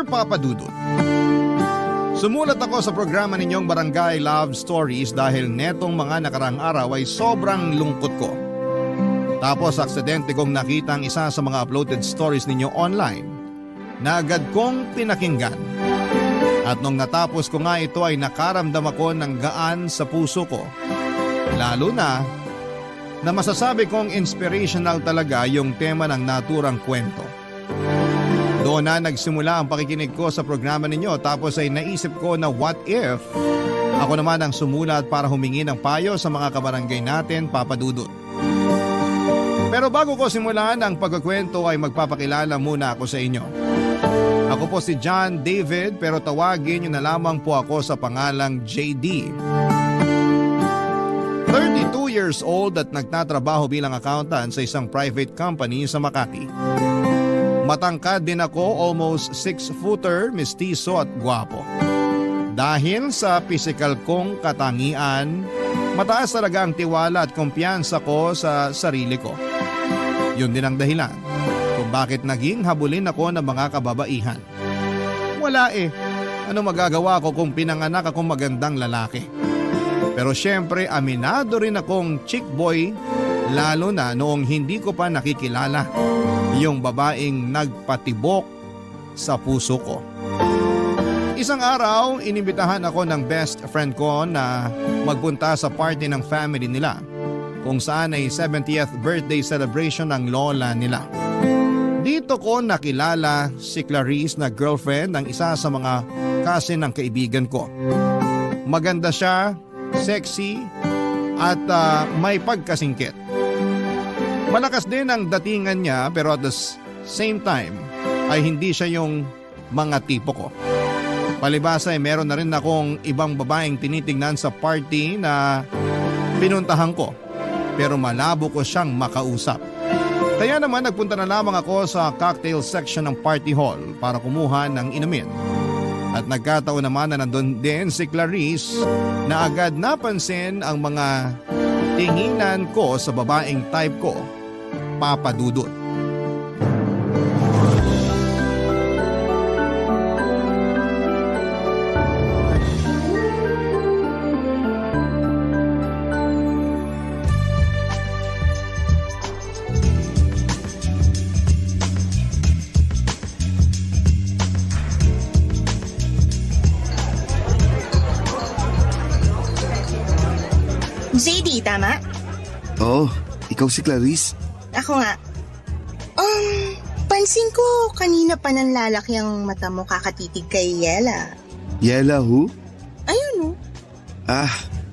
Dear Papa Dudut, sumulat ako sa programa ninyong Barangay Love Stories dahil netong mga nakarang araw ay sobrang lungkot ko. Tapos aksidente kong nakita ang isa sa mga uploaded stories ninyo online na agad kong pinakinggan. At nung natapos ko nga ito ay nakaramdam ako ng gaan sa puso ko. Lalo na masasabi kong inspirational talaga yung tema ng naturang kwento. Doon na nagsimula ang pakikinig ko sa programa ninyo tapos ay naisip ko na what if ako naman ang sumulat para humingi ng payo sa mga kabarangay natin, Papa Dudut. Pero bago ko simulan ang pagkukwento ay magpapakilala muna ako sa inyo. Ako po si John David pero tawagin niyo na lamang po ako sa pangalang JD. 32 years old at nagtatrabaho bilang accountant sa isang private company sa Makati. Matangkad din ako, almost 6-footer, mestizo at gwapo. Dahil sa physical kong katangian, mataas talaga ang tiwala at kumpiyansa ko sa sarili ko. Yun din ang dahilan kung bakit naging habulin ako ng mga kababaihan. Wala ano magagawa ko kung pinanganak akong magandang lalaki? Pero syempre aminado rin akong chick boy lalo na noong hindi ko pa nakikilala yung babaeng nagpatibok sa puso ko. Isang araw, inimbitahan ako ng best friend ko na magpunta sa party ng family nila kung saan ay 70th birthday celebration ng lola nila. Dito ko nakilala si Clarice na girlfriend ng isa sa mga cousin ng kaibigan ko. Maganda siya, sexy at may pagkasingkit. Malakas din ang datingan niya pero at the same time ay hindi siya yung mga tipo ko. Palibasa ay meron na rin akong ibang babaeng tinitingnan sa party na pinuntahan ko pero malabo ko siyang makausap. Kaya naman nagpunta na lamang ako sa cocktail section ng party hall para kumuha ng inumin. At nagkataon naman na nandun din si Clarice na agad napansin ang mga tinginan ko sa babaeng type ko, Papa Dudut. JD, tama? Oo, ikaw si Clarice? Ako nga. Pansin ko kanina pa nang lalaki ang mata mo kakatitig kay Yela. Yela who? Ayun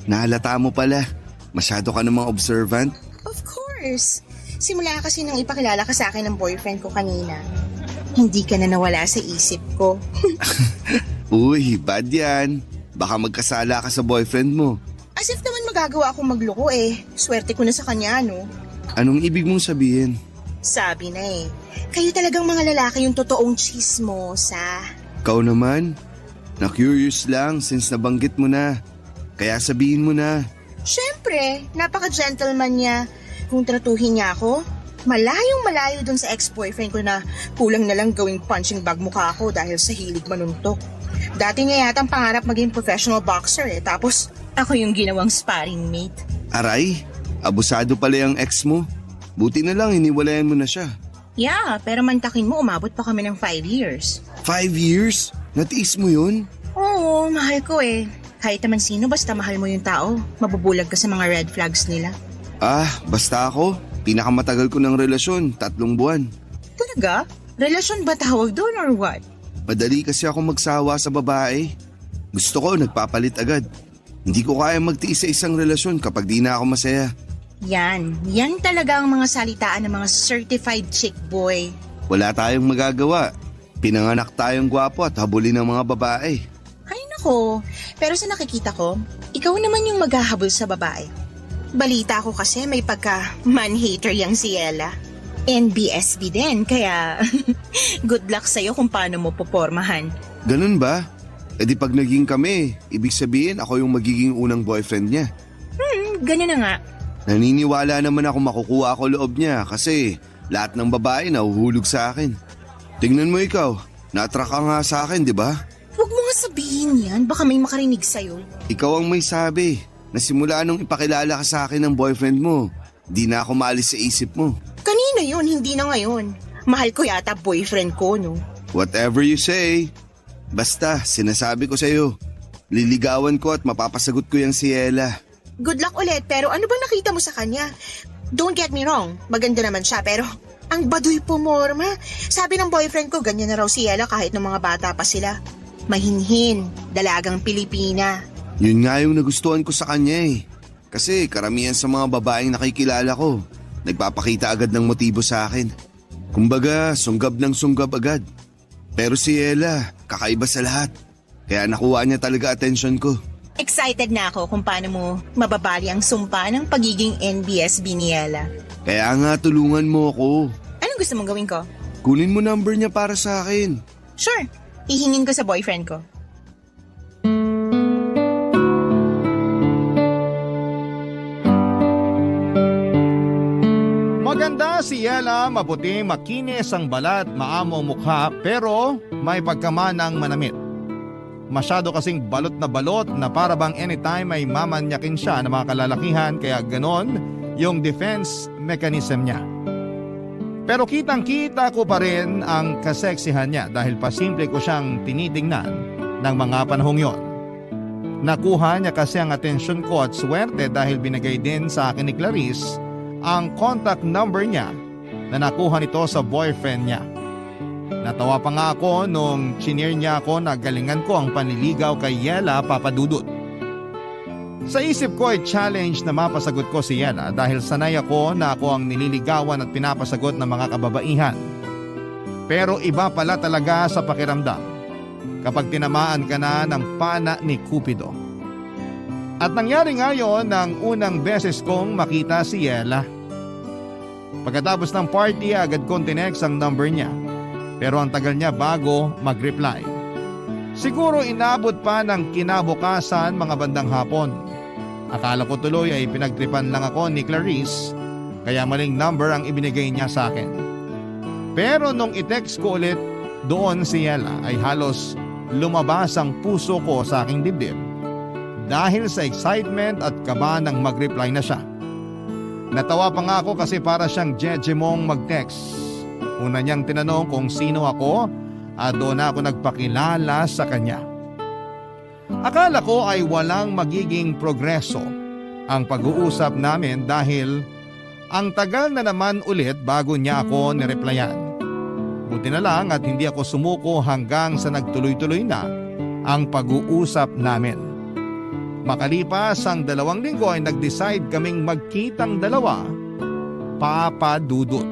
Nahalata mo pala. Masyado ka namang observant. Of course. Simula kasi nang ipakilala ka sa akin ng boyfriend ko kanina. Hindi ka na nawala sa isip ko. Uy, bad yan. Baka magkasala ka sa boyfriend mo. As if naman magagawa akong magloko Swerte ko na sa kanya, no? Anong ibig mong sabihin? Sabi na kayo talagang mga lalaki yung totoong chismosa. Ikaw naman? Na-curious lang since nabanggit mo na. Kaya sabihin mo na. Siyempre, napaka-gentleman niya. Kung tratuhin niya ako, malayong malayo dun sa ex-boyfriend ko na kulang na lang gawing punching bag mukha ko dahil sa hilig manuntok. Dati niya yata ang pangarap maging professional boxer tapos ako yung ginawang sparring mate. Aray, abusado pala yung ex mo. Buti na lang hiniwalayan mo na siya. Yeah, pero mantakin mo umabot pa kami ng 5 years. 5 years? Natiis mo yun? Oo, mahal ko Kahit naman sino basta mahal mo yung tao, mabubulag ka sa mga red flags nila. Basta ako. Pinakamatagal ko ng relasyon, 3 buwan. Talaga? Relasyon ba tawag doon or what? Madali kasi ako magsawa sa babae. Gusto ko nagpapalit agad. Hindi ko kaya magtiis sa isang relasyon kapag di na ako masaya. Yan talaga ang mga salitaan ng mga certified chick boy. Wala tayong magagawa. Pinanganak tayong gwapo at habulin ng mga babae. Ay nako, pero sa nakikita ko, ikaw naman yung maghahabol sa babae. Balita ko kasi may pagka-man-hater yang si Ella. NBSB din, kaya good luck sa'yo kung paano mo popormahan. Ganun ba? E di pag naging kami, ibig sabihin ako yung magiging unang boyfriend niya. Ganun na nga. Naniniwala naman ako makukuha ako loob niya kasi lahat ng babae nahuhulog sa akin. Tingnan mo ikaw, Na-attract ka nga sa akin, di ba? Huwag mo nga sabihin yan, baka may makarinig sa'yo. Ikaw ang may sabi. Nasimula nung ipakilala ka sa akin ng boyfriend mo. Di na ako maalis sa isip mo. Kanina yun, hindi na ngayon. Mahal ko yata boyfriend ko, no? Whatever you say. Basta, sinasabi ko sa'yo. Liligawan ko at mapapasagot ko yung si Ella. Good luck ulit, pero ano bang nakita mo sa kanya? Don't get me wrong, maganda naman siya, pero ang baduy pumorma. Sabi ng boyfriend ko, ganyan na raw si Ella kahit ng mga bata pa sila. Mahinhin, dalagang Pilipina. Yun nga yung nagustuhan ko sa kanya eh. Kasi karamihan sa mga babaeng nakikilala ko, nagpapakita agad ng motibo sa akin. Kumbaga, sunggab ng sunggab agad. Pero si Ella, kakaiba sa lahat. Kaya nakuha niya talaga atensyon ko. Excited na ako kung paano mo mababali ang sumpa ng pagiging NBSB ni Ella. Kaya nga tulungan mo ako. Anong gusto mong gawin ko? Kunin mo number niya para sa akin. Sure, hihingin ko sa boyfriend ko. Maganda si Ella, maputi, makinis ang balat, maamo ang mukha pero may pagkamanang manamit. Masyado kasing balot na para bang anytime ay mamanyakin siya ng mga kalalakihan kaya ganon yung defense mechanism niya. Pero kitang-kita ko pa rin ang kaseksihan niya dahil pasimple ko siyang tinitingnan ng mga panahong yon. Nakuha niya kasi ang atensyon ko at swerte dahil binigay din sa akin ni Clarice ang contact number niya na nakuha nito sa boyfriend niya. Natawa pa nga ako nung chinir niya ako na galingan ko ang panliligaw kay Yela Papadudut. Sa isip ko ay challenge na mapasagot ko si Yela dahil sanay ako na ako ang nililigawan at pinapasagot ng mga kababaihan. Pero iba pala talaga sa pakiramdam kapag tinamaan ka na ng pana ni Cupido. At nangyari nga yon ng unang beses kong makita si Yela. Pagkatapos ng party agad kong tinext ang number niya. Pero ang tagal niya bago mag-reply. Siguro inabot pa ng kinabukasan mga bandang hapon. Akala ko tuloy ay pinagtripan lang ako ni Clarice kaya maling number ang ibinigay niya sa akin. Pero nung i-text ko ulit doon si Yela ay halos lumabas ang puso ko sa aking dibdib dahil sa excitement at kaba nang mag-reply na siya. Natawa pa nga ako kasi para siyang jejemong mag-text. Una niyang tinanong kung sino ako at doon ako nagpakilala sa kanya. Akala ko ay walang magiging progreso ang pag-uusap namin dahil ang tagal na naman ulit bago niya ako nireplyan. Buti na lang at hindi ako sumuko hanggang sa nagtuloy-tuloy na ang pag-uusap namin. Makalipas ang 2 linggo ay nag-decide kaming magkitang dalawa, Papadudut.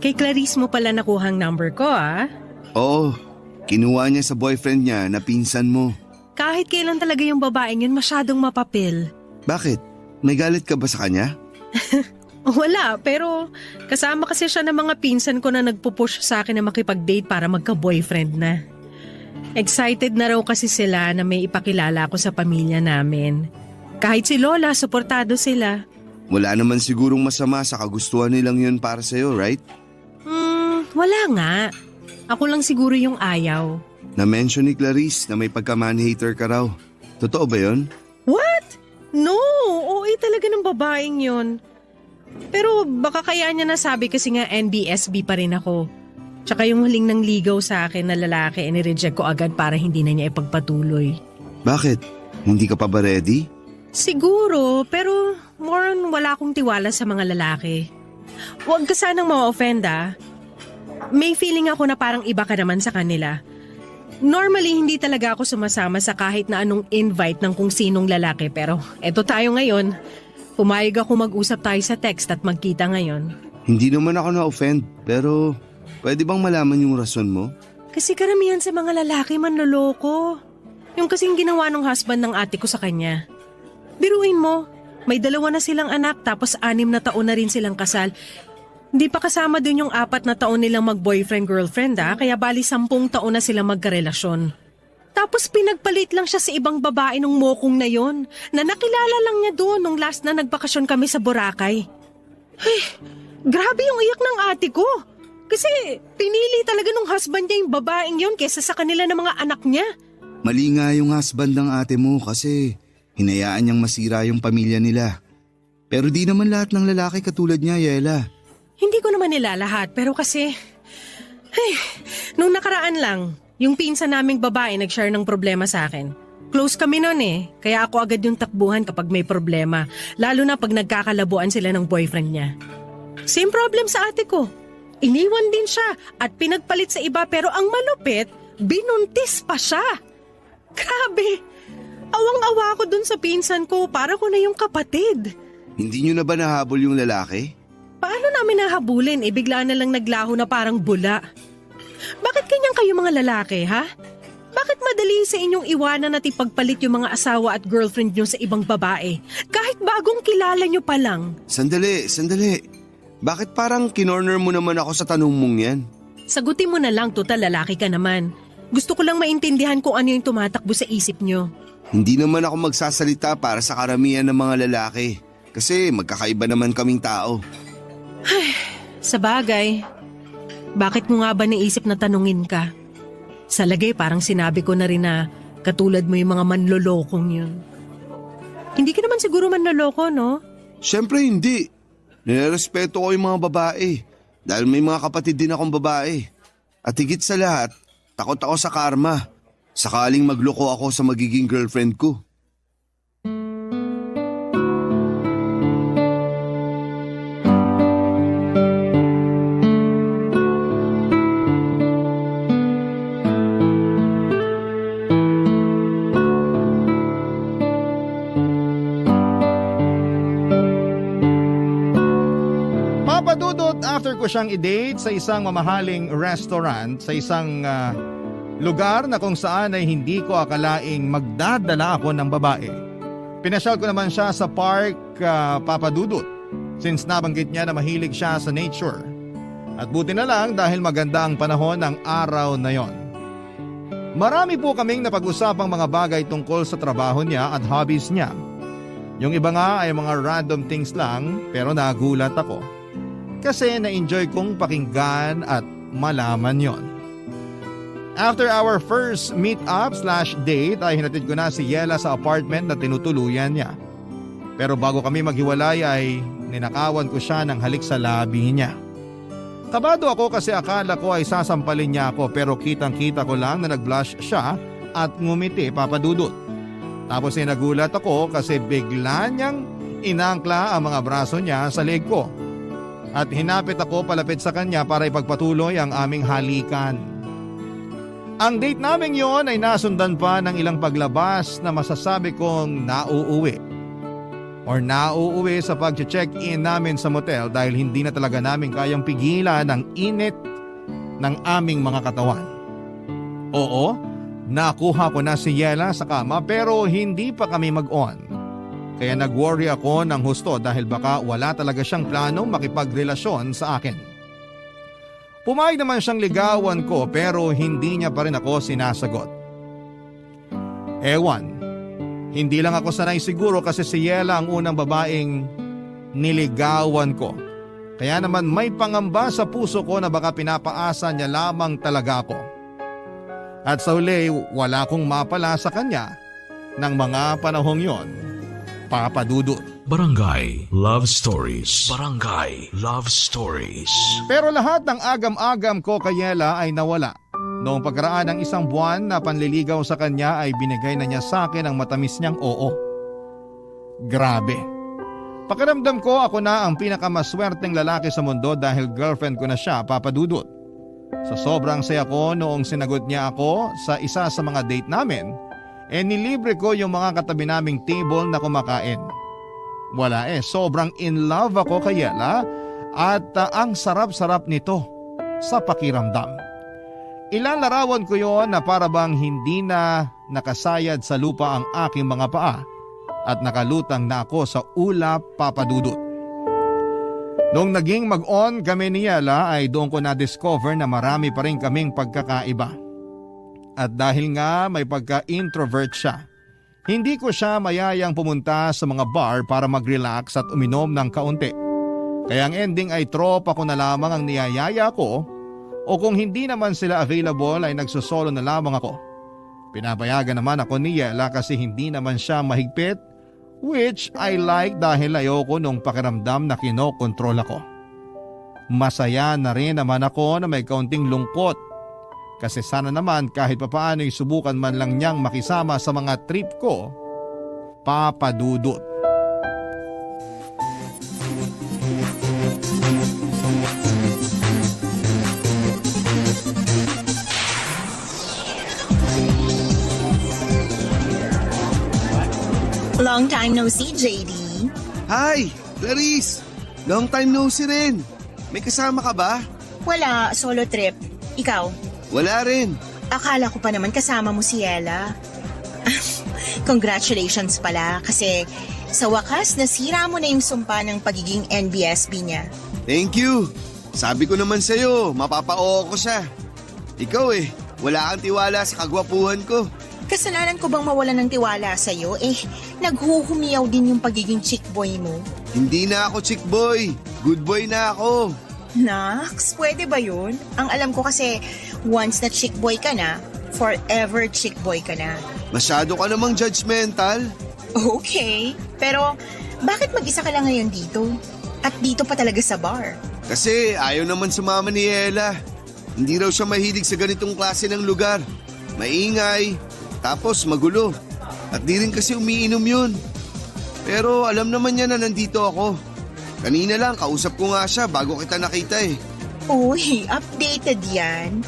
Kay Clarice mo pala nakuhang number ko Oo, kinuha niya sa boyfriend niya na pinsan mo. Kahit kailan talaga yung babaeng yun masyadong mapapil. Bakit? May galit ka ba sa kanya? Wala, pero kasama kasi siya ng mga pinsan ko na nagpupush sa akin na makipag-date para magka-boyfriend na. Excited na raw kasi sila na may ipakilala ko sa pamilya namin. Kahit si Lola, suportado sila. Wala naman sigurong masama sa kagustuhan nilang yun para sa'yo, right? Wala nga. Ako lang siguro yung ayaw. Na-mention ni Clarice na may pagka-man-hater ka raw. Totoo ba yun? What? No, OA talaga ng babaeng yun. Pero baka kaya niya nasabi kasi nga NBSB pa rin ako. Tsaka yung huling nang ligaw sa akin na lalaki inireject ko agad para hindi na niya ipagpatuloy. Bakit? Hindi ka pa ba ready? Siguro, pero more on wala akong tiwala sa mga lalaki. Huwag ka sanang ma-offend May feeling ako na parang iba ka naman sa kanila. Normally, hindi talaga ako sumasama sa kahit na anong invite ng kung sinong lalaki pero eto tayo ngayon. Pumayag ako mag-usap tayo sa text at magkita ngayon. Hindi naman ako na-offend pero pwede bang malaman yung rason mo? Kasi karamihan sa mga lalaki manloloko. Yung kasing ginawa ng husband ng ate ko sa kanya. Biruin mo, may 2 na silang anak tapos 6 na taon na rin silang kasal. Hindi pa kasama dun yung 4 na taon nilang mag-boyfriend-girlfriend kaya bali 10 taon na sila magkarelasyon. Tapos pinagpalit lang siya sa ibang babae nung mokong na yon na nakilala lang niya doon nung last na nagbakasyon kami sa Boracay. Ay, grabe yung iyak ng ate ko. Kasi pinili talaga nung husband niya yung babaeng yon kesa sa kanila ng mga anak niya. Mali nga yung husband ng ate mo kasi hinayaan niyang masira yung pamilya nila. Pero di naman lahat ng lalaki katulad niya, Yela. Hindi ko naman nila lahat pero kasi... Ay, nung nakaraan lang, yung pinsan naming babae nag-share ng problema sa akin. Close kami nun kaya ako agad yung takbuhan kapag may problema. Lalo na pag nagkakalabuan sila ng boyfriend niya. Same problem sa ate ko. Iniwan din siya at pinagpalit sa iba pero ang malupit, binuntis pa siya. Grabe! Awang-awa ko dun sa pinsan ko, para ko na yung kapatid. Hindi nyo na ba nahabol yung lalaki? Paano namin nahabulin? Bigla na lang naglaho na parang bula. Bakit ganyan kayo mga lalaki, ha? Bakit madali sa inyong iwanan at ipagpalit yung mga asawa at girlfriend nyo sa ibang babae? Kahit bagong kilala nyo pa lang. Sandali. Bakit parang kinorner mo naman ako sa tanong mong yan? Sagutin mo na lang, total lalaki ka naman. Gusto ko lang maintindihan kung ano yung tumatakbo sa isip nyo. Hindi naman ako magsasalita para sa karamihan ng mga lalaki. Kasi magkakaiba naman kaming tao. Sa bagay, bakit mo nga ba naisip na tanungin ka? Sa lagay parang sinabi ko na rin na katulad mo yung mga manlolokong yun. Hindi ka naman siguro manloloko, no? Siyempre hindi. Nirerespeto ko yung mga babae. Dahil may mga kapatid din akong babae. At higit sa lahat, takot ako sa karma. Sakaling magloko ako sa magiging girlfriend ko. Papadudot after ko siyang i-date sa isang mamahaling restaurant sa isang lugar na kung saan ay hindi ko akalaing magdadala ako ng babae. Pinasyal ko naman siya sa park, Papadudot, since nabanggit niya na mahilig siya sa nature. At buti na lang dahil maganda ang panahon ng araw na yon. Marami po kaming napag-usapang mga bagay tungkol sa trabaho niya at hobbies niya. Yung iba nga ay mga random things lang pero nagulat ako. Kasi na-enjoy kong pakinggan at malaman yon. After our first meet-up/date ay hinatid ko na si Yela sa apartment na tinutuluyan niya. Pero bago kami maghiwalay ay ninakawan ko siya ng halik sa labi niya. Kabado ako kasi akala ko ay sasampalin niya ako pero kitang-kita ko lang na nag-blush siya at ngumiti, Papadudot. Tapos ay nagulat ako kasi bigla niyang inangkla ang mga braso niya sa leg ko. At hinapit ako palapit sa kanya para ipagpatuloy ang aming halikan. Ang date namin yon ay nasundan pa ng ilang paglabas na masasabi kong nauuwi. Or nauuwi sa pag-check-in namin sa motel dahil hindi na talaga namin kayang pigilan ang init ng aming mga katawan. Oo, nakuha ko na si Yela sa kama pero hindi pa kami mag-on. Kaya nag-worry ako ng husto dahil baka wala talaga siyang planong makipagrelasyon sa akin. Pumayag naman siyang ligawan ko pero hindi niya pa rin ako sinasagot. Ewan, hindi lang ako sanay siguro kasi si Yela ang unang babaeng niligawan ko. Kaya naman may pangamba sa puso ko na baka pinapaasa niya lamang talaga ako. At sa huli, wala akong mapala sa kanya ng mga panahong yon. Papadudot. Barangay Love Stories. Barangay Love Stories. Pero lahat ng agam-agam ko kay Yela ay nawala. Noong pagkaraan ng 1 buwan na panliligaw sa kanya ay binigay na niya sa akin ang matamis niyang oo. Grabe. Pakiramdam ko ako na ang pinakamaswerteng lalaki sa mundo dahil girlfriend ko na siya, Papadudot. Sa sobrang saya ko noong sinagot niya ako sa isa sa mga date namin, nilibre ko yung mga katabi naming table na kumakain. Wala sobrang in love ako kay Yela at ang sarap-sarap nito sa pakiramdam. Ilang larawan ko yon na para bang hindi na nakasayad sa lupa ang aking mga paa at nakalutang na ako sa ulap, Papadudot. Noong naging mag-on kami ni Yela ay doon ko na-discover na marami pa rin kaming pagkakaiba. At dahil nga may pagka-introvert siya, hindi ko siya mayayang pumunta sa mga bar para mag-relax at uminom ng kaunti. Kaya ang ending ay tropa ko na lamang ang niyayaya ko o kung hindi naman sila available ay nagsusolo na lamang ako. Pinapayagan naman ako ni Yela kasi hindi naman siya mahigpit, which I like dahil ayoko nung pakiramdam na kinokontrol ako. Masaya na rin naman ako na may kaunting lungkot kasi sana naman kahit papaano subukan man lang niyang makisama sa mga trip ko, Papa Dudut. Long time no see, JD. Hi, Clarice! Long time no see rin. May kasama ka ba? Wala, solo trip. Ikaw? Wala rin. Akala ko pa naman kasama mo si Yela. Congratulations pala kasi sa wakas nasira mo na yung sumpa ng pagiging NBSB niya. Thank you. Sabi ko naman sa'yo, mapapa-oo ko siya. Ikaw wala kang tiwala sa kagwapuhan ko. Kasalanan ko bang mawalan ng tiwala sa'yo? Naghuhumiyaw din yung pagiging chick boy mo. Hindi na ako chick boy. Good boy na ako. Nax, pwede ba yun? Ang alam ko kasi once na chick boy ka na, forever chick boy ka na. Masyado ka namang judgmental. Okay, pero bakit mag-isa ka lang ngayon dito? At dito pa talaga sa bar? Kasi ayaw naman sumama ni Ella. Hindi raw siya mahilig sa ganitong klase ng lugar. Maingay, tapos magulo. At di rin kasi umiinom yun. Pero alam naman niya na nandito ako. Kanina lang, kausap ko nga siya bago kita nakita Uy, updated yan.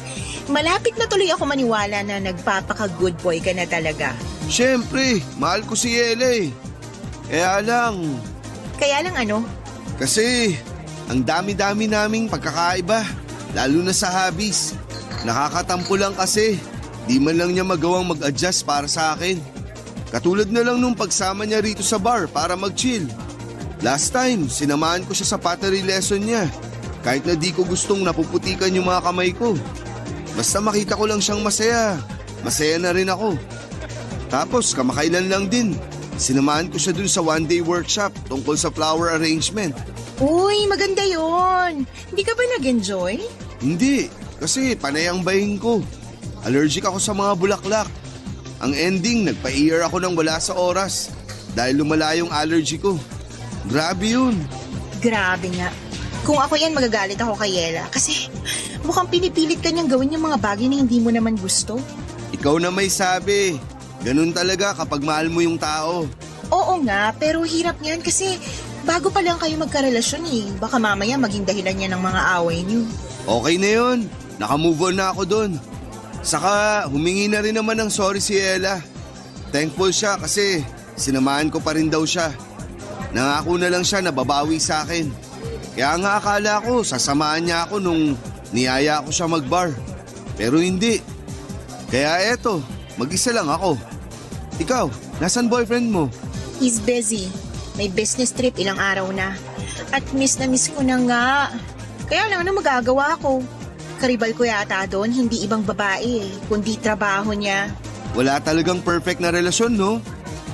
Malapit na tuloy ako maniwala na nagpapaka-good boy ka na talaga. Siyempre, mahal ko si Ella Kaya lang, Kaya lang ano? kasi ang dami-dami naming pagkakaiba. Lalo na sa hobbies. Nakakatampo lang kasi. Di man lang niya magawang mag-adjust para sa akin. Katulad na lang nung pagsama niya rito sa bar para mag-chill. Last time, sinamahan ko siya sa pottery lesson niya. Kahit na di ko gustong napuputikan yung mga kamay ko. Basta makita ko lang siyang masaya. Masaya na rin ako. Tapos kamakailan lang din, sinamahan ko siya dun sa one-day workshop tungkol sa flower arrangement. Uy, maganda yon. Hindi ka ba nag-enjoy? Hindi, kasi panay ang bahin ko. Allergic ako sa mga bulaklak. Ang ending, nagpa-ear ako ng wala sa oras dahil lumala yung allergy ko. Grabe yun. Grabe nga. Kung ako yan, magagalit ako kay Yela. Kasi mukhang pinipilit ka niyang gawin yung mga bagay na hindi mo naman gusto. Ikaw na may sabi. Ganun talaga kapag mahal mo yung tao. Oo nga, pero hirap niyan kasi bago pa lang kayo magkarelasyon Baka mamaya maging dahilan niya ng mga away niyo. Okay na yun. Nakamove on na ako dun. Saka humingi na rin naman ng sorry si Ella. Thankful siya kasi sinamahan ko pa rin daw siya. Nangako na lang siya na babawi sa akin. Kaya nga akala ko sasamahan niya ako nung niyaya ko siya mag-bar. Pero hindi. Kaya eto, mag-isa lang ako. Ikaw, nasan boyfriend mo? He's busy. May business trip ilang araw na. At miss na miss ko na nga. Kaya lang ano magagawa ko? Karibal ko yata doon, hindi ibang babae kundi trabaho niya. Wala talagang perfect na relasyon, no?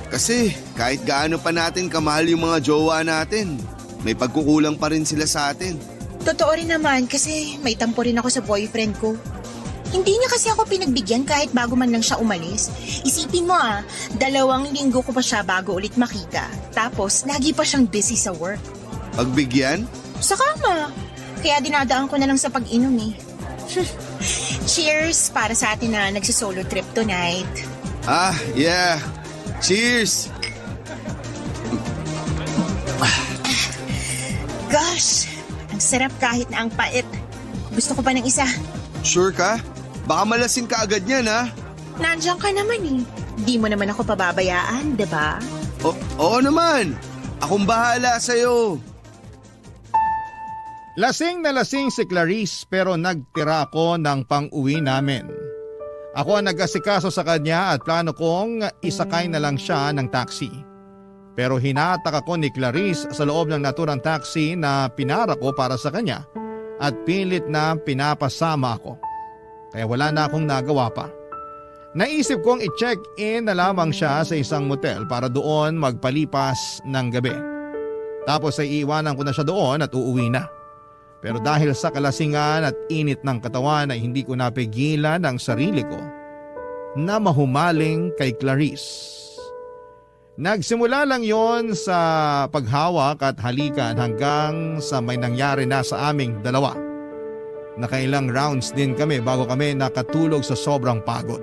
Kasi kahit gaano pa natin kamahal yung mga jowa natin, may pagkukulang pa rin sila sa atin. Totoo rin naman kasi may tampo rin ako sa boyfriend ko. Hindi niya kasi ako pinagbigyan kahit bago man lang siya umalis. Isipin mo 2 linggo ko pa siya bago ulit makita. Tapos lagi pa siyang busy sa work. Pagbigyan? Sa kama. Kaya dinadaan ko na lang sa pag-inom Cheers para sa atin na nagsisolo trip tonight. Ah, yeah. Cheers! Gosh, ang sarap kahit na ang pait. Gusto ko pa ng isa. Sure ka? Baka malasing ka agad yan, ha? Nandiyan ka naman Di mo naman ako pababayaan, diba? Oo naman. Akong bahala sa'yo. Lasing na lasing si Clarice pero nagtira ako ng pang-uwi namin. Ako ang nag-asikaso sa kanya at plano kong isakay na lang siya ng taxi. Pero hinatak ako ni Clarice sa loob ng naturang taxi na pinara ko para sa kanya at pilit na pinapasama ako. Kaya wala na akong nagawa pa. Naisip kong i-check-in na lamang siya sa isang motel para doon magpalipas ng gabi. Tapos ay iiwanan ko na siya doon at uuwi na. Pero dahil sa kalasingan at init ng katawan ay hindi ko napigilan ang sarili ko na mahumaling kay Clarice. Nagsimula lang yon sa paghawak at halikan hanggang sa may nangyari na sa aming dalawa. Nakailang rounds din kami bago kami nakatulog sa sobrang pagod.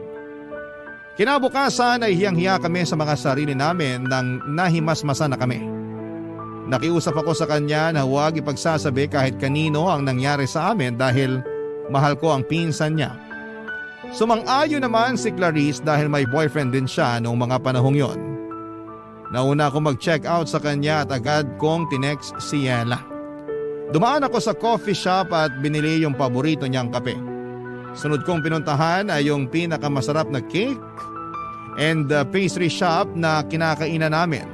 Kinabukasan ay hiyang-hiya kami sa mga sarili namin nang nahimasmasa na kami. Nakiusap ako sa kanya na huwag ipagsasabi kahit kanino ang nangyari sa amin dahil mahal ko ang pinsan niya. Sumang-ayon naman si Clarice dahil may boyfriend din siya noong mga panahong yon. Nauna ako mag-check out sa kanya at agad kong tinext si Yela. Dumaan ako sa coffee shop at binili yung paborito niyang kape. Sunod kong pinuntahan ay yung pinakamasarap na cake and pastry shop na kinakainan namin.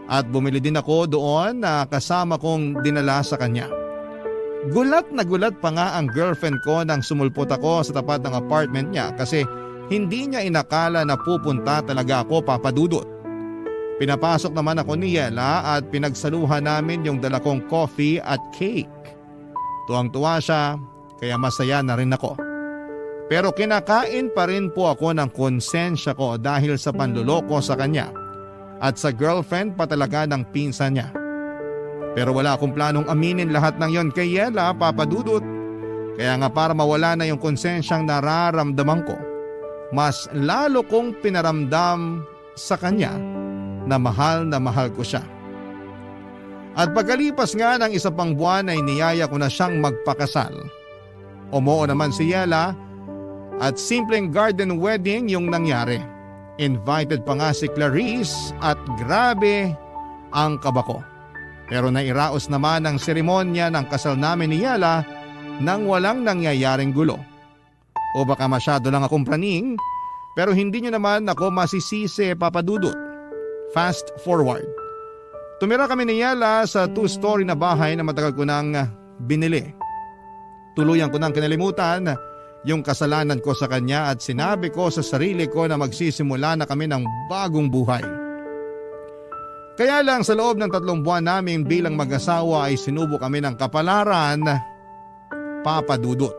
At bumili din ako doon na kasama kong dinala sa kanya. Gulat na gulat pa nga ang girlfriend ko nang sumulpot ako sa tapat ng apartment niya kasi hindi niya inakala na pupunta talaga ako, Papa Dudut. Pinapasok naman ako ni Yela at pinagsaluhan namin yung dala kong coffee at cake. Tuwang-tuwa siya kaya masaya na rin ako. Pero kinakain pa rin po ako ng konsensya ko dahil sa panluloko sa kanya at sa girlfriend pa talaga ng pinsan niya. Pero wala akong planong aminin lahat ng yon kay Yela, Papa Dudut. Kaya nga para mawala na yung konsensyang nararamdaman ko, mas lalo kong pinaramdam sa kanya na mahal ko siya. At pagkalipas nga ng isa pang buwan ay niyaya ko na siyang magpakasal. Umoo naman si Yela at simpleng garden wedding yung nangyari. Invited pa nga si Clarice at grabe ang kaba ko. Pero nairaos naman ang seremonya ng kasal namin ni Yela nang walang nangyayaring gulo. O baka masyado lang akong praning, pero hindi niyo naman ako masisisi, Papa Dudut. Fast forward. Tumira kami ni Yela sa 2-story na bahay na matagal ko nang binili. Tuluyan ko nang kinalimutan yung kasalanan ko sa kanya at sinabi ko sa sarili ko na magsisimula na kami ng bagong buhay. Kaya lang sa loob ng 3 buwan namin bilang mag-asawa ay sinubo kami ng kapalaran, Papa Dudut.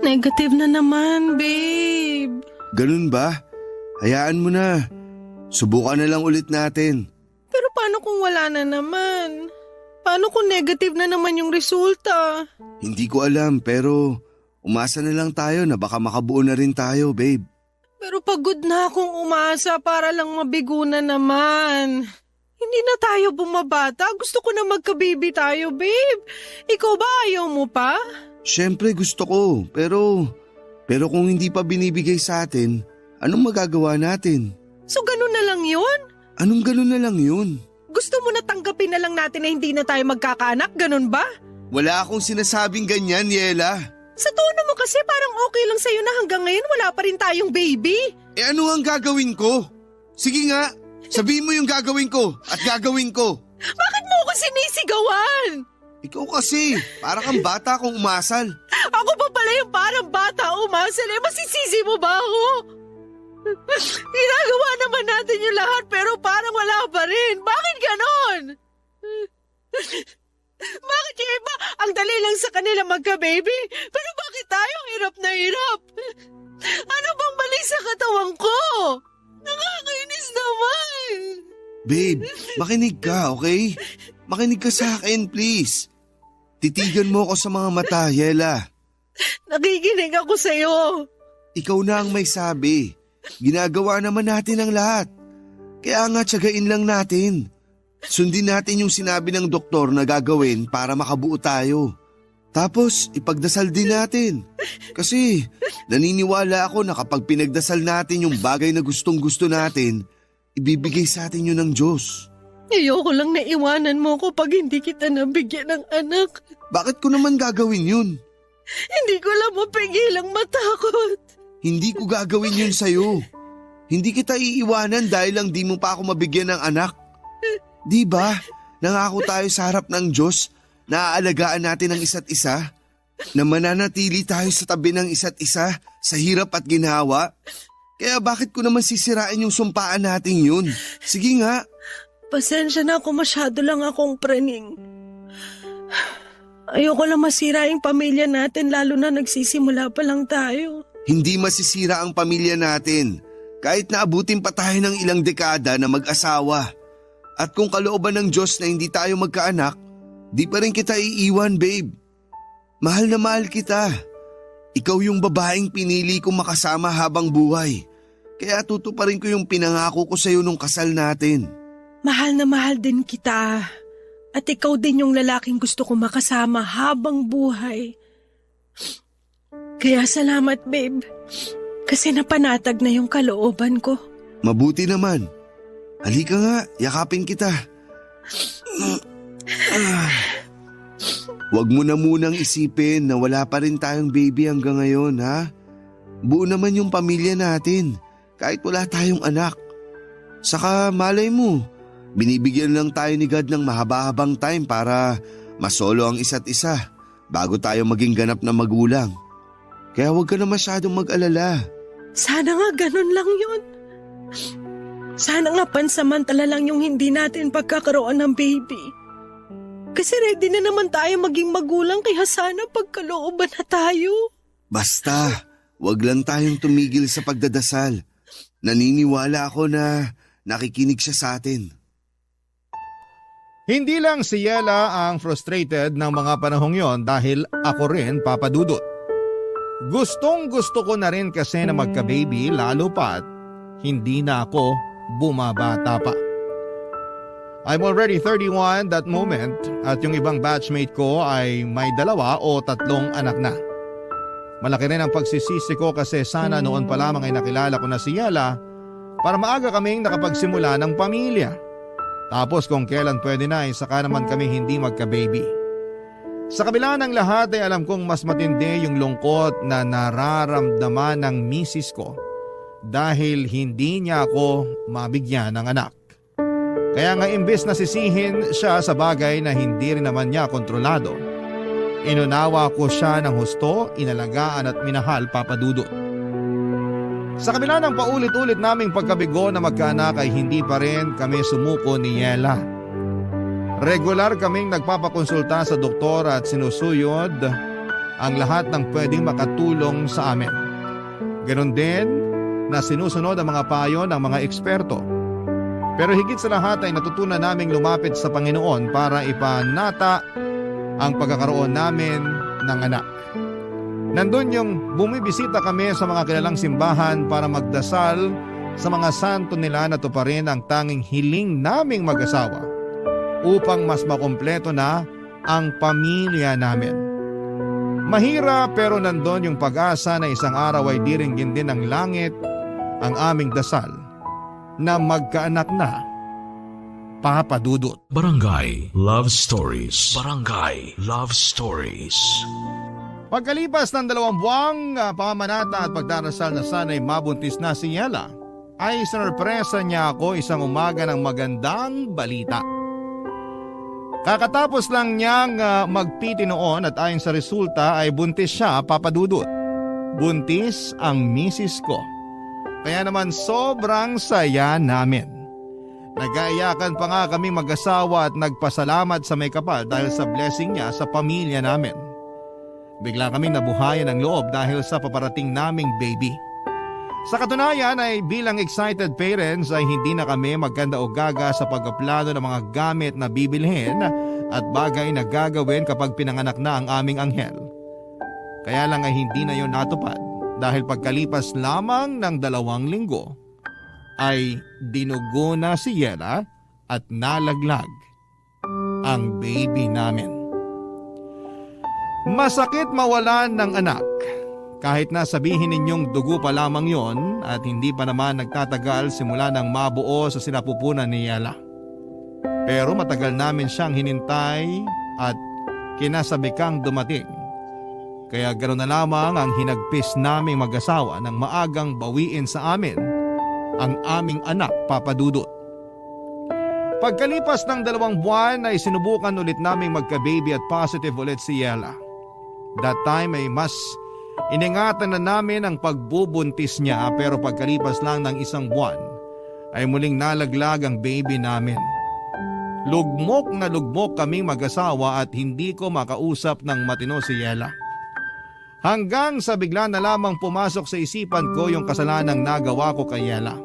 Negative na naman, babe. Ganun ba? Hayaan mo na. Subukan na lang ulit natin. Pero paano kung wala na naman? Paano kung negative na naman yung resulta? Hindi ko alam pero umasa na lang tayo na baka makabuo na rin tayo, babe. Pero pagod na akong umasa para lang mabigo na naman. Hindi na tayo bumabata. Gusto ko na magka-baby tayo, babe. Ikaw ba ayaw mo pa? Siyempre gusto ko pero kung hindi pa binibigay sa atin, anong magagawa natin? So ganun na lang yun? Anong ganun na lang yun? Gusto mo na tanggapin na lang natin na hindi na tayo magkakaanak? Ganun ba? Wala akong sinasabing ganyan, Yela. Sa tono mo kasi parang okay lang sa'yo na hanggang ngayon wala pa rin tayong baby. Eh ano ang gagawin ko? Sige nga, sabihin mo yung gagawin ko at gagawin ko. Bakit mo ako sinisigawan? Ikaw kasi, para kang bata kung umasal. Ako pa pala yung parang bata umasal eh. Masisisi mo ba ako? Ginagawa naman natin yung lahat pero parang wala pa rin. Bakit ganon? Bakit yung iba ang dali lang sa kanila magka-baby? Pero bakit tayo hirap na hirap? Ano bang mali sa katawan ko? Nakakainis naman. Babe, makinig ka, okay? Makinig ka sa akin, please. Titigan mo ako sa mga mata, Yela. Nakikinig ako sa'yo. Ikaw na ang may sabi. Ginagawa naman natin ang lahat. Kaya nga tiyagain lang natin. Sundin natin yung sinabi ng doktor na gagawin para makabuo tayo. Tapos ipagdasal din natin. Kasi Naniniwala ako na kapag pinagdasal natin yung bagay na gustong gusto natin, ibibigay sa atin yun ng Diyos. Ayoko lang na iwanan mo ko pag hindi kita nabigyan ng anak. Bakit ko naman gagawin yun? Hindi ko lang mapigilang matakot. Hindi ko gagawin yun sa'yo. Hindi kita iiwanan dahil lang di mo pa ako mabigyan ng anak. Di ba? Nangako tayo sa harap ng Diyos na aalagaan natin ang isa't isa, na mananatili tayo sa tabi ng isa't isa sa hirap at ginhawa. Kaya bakit ko naman sisirain yung sumpaan natin yun? Sige nga. Pasensya na kung masyado lang akong praning. Ayoko lang masira yung pamilya natin lalo na nagsisimula pa lang tayo. Hindi masisira ang pamilya natin kahit naabutin pa tayo ng ilang dekada na mag-asawa. At kung kalooban ng Diyos na hindi tayo magkaanak, di pa rin kita iiwan, babe. Mahal na mahal kita. Ikaw yung babaeng pinili kong makasama habang buhay. Kaya tutuparin ko yung pinangako ko sa'yo nung kasal natin. Mahal na mahal din kita. At ikaw din yung lalaking gusto kong makasama habang buhay. Kaya salamat, babe. Kasi napanatag na yung kalooban ko. Mabuti naman. Halika nga, yakapin kita. Huwag mo na munang isipin na wala pa rin tayong baby hanggang ngayon, ha? Buo naman yung pamilya natin, kahit wala tayong anak. Saka malay mo, binibigyan lang tayo ni God ng mahaba-habang time para masolo ang isa't isa bago tayo maging ganap na magulang. Kaya huwag ka na masyadong mag-alala. Sana nga ganun lang yun. Sana nga pansamantala lang yung hindi natin pagkakaroon ng baby. Kasi ready na naman tayo maging magulang kaya sana pagkalooban na tayo. Basta, wag lang tayong tumigil sa pagdadasal. Naniniwala ako na nakikinig siya sa atin. Hindi lang si Yela ang frustrated ng mga panahong yon dahil ako rin, Papa Dudut. Gustong gusto ko na rin kasi na magka-baby lalo pa't hindi na ako bumabata pa. I'm already 31 that moment at yung ibang batchmate ko ay may 2 o 3 anak na. Malaki rin ang pagsisisi ko kasi sana noon pa lamang ay nakilala ko na si Yela para maaga kaming nakapagsimula ng pamilya. Tapos kung kailan pwede na ay saka naman kami hindi magka-baby. Sa kabila ng lahat ay alam kong mas matindi yung lungkot na nararamdaman ng misis ko dahil hindi niya ako mabigyan ng anak. Kaya nga imbes na sisihin siya sa bagay na hindi rin naman niya kontrolado, inunawa ko siya ng husto, inalagaan at minahal, Papa Dudut. Sa kabila ng paulit-ulit naming pagkabigo na magkaanak ay hindi pa rin kami sumuko ni Yela. Regular kaming nagpapakonsulta sa doktor at sinusuyod ang lahat ng pwedeng makatulong sa amin. Ganon din na sinusunod ang mga payo ng mga eksperto. Pero higit sa lahat ay natutunan naming lumapit sa Panginoon para ipanata ang pagkakaroon namin ng anak. Nandun yung bumibisita kami sa mga kilalang simbahan para magdasal sa mga santo nila na tuparin ang tanging hiling naming mag-asawa upang mas makumpleto na ang pamilya namin. Mahirap pero nandun yung pag-asa na isang araw ay diringgin din ng langit ang aming dasal na magkaanak na, Papa Dudut. Barangay Love Stories. Barangay Love Stories. Pagkalipas ng 2 buwang pamamanata at pagdarasal na sana'y mabuntis na si Yela, ay sinurpresa niya ako isang umaga ng magandang balita. Kakatapos lang niyang magpiti noon at ayon sa resulta ay buntis siya, Papa Dudut. Buntis ang misis ko. Kaya naman sobrang saya namin. Nag-aayakan pa nga kami mag-asawa at nagpasalamat sa may kapal dahil sa blessing niya sa pamilya namin. Bigla kaming nabuhayan ng loob dahil sa paparating naming baby. Sa katunayan ay bilang excited parents ay hindi na kami magkanda o gaga sa pagpaplano ng mga gamit na bibilhin at bagay na gagawin kapag pinanganak na ang aming anghel. Kaya lang ay hindi na yon natupad dahil pagkalipas lamang ng 2 linggo ay dinugo na si Yela at nalaglag ang baby namin. Masakit mawalan ng anak, Kahit na sabihin ninyong dugo pa lamang yon at hindi pa naman nagtatagal simula nang mabuo sa sinapupunan ni Yela. Pero matagal namin siyang hinintay at kinasabikang dumating. Kaya gano'n na lamang ang hinagpis naming mag-asawa nang maagang bawiin sa amin ang aming anak, Papa Dudut. Pagkalipas ng 2 buwan ay sinubukan ulit naming magka-baby at positive ulit si Yela. That time ay mas iningatan na namin ang pagbubuntis niya pero pagkalipas lang ng 1 buwan ay muling nalaglag ang baby namin. Lugmok na lugmok kaming mag-asawa at hindi ko makausap ng matino si Yela. Hanggang sa bigla na lamang pumasok sa isipan ko yung kasalanang nagawa ko kay Yela.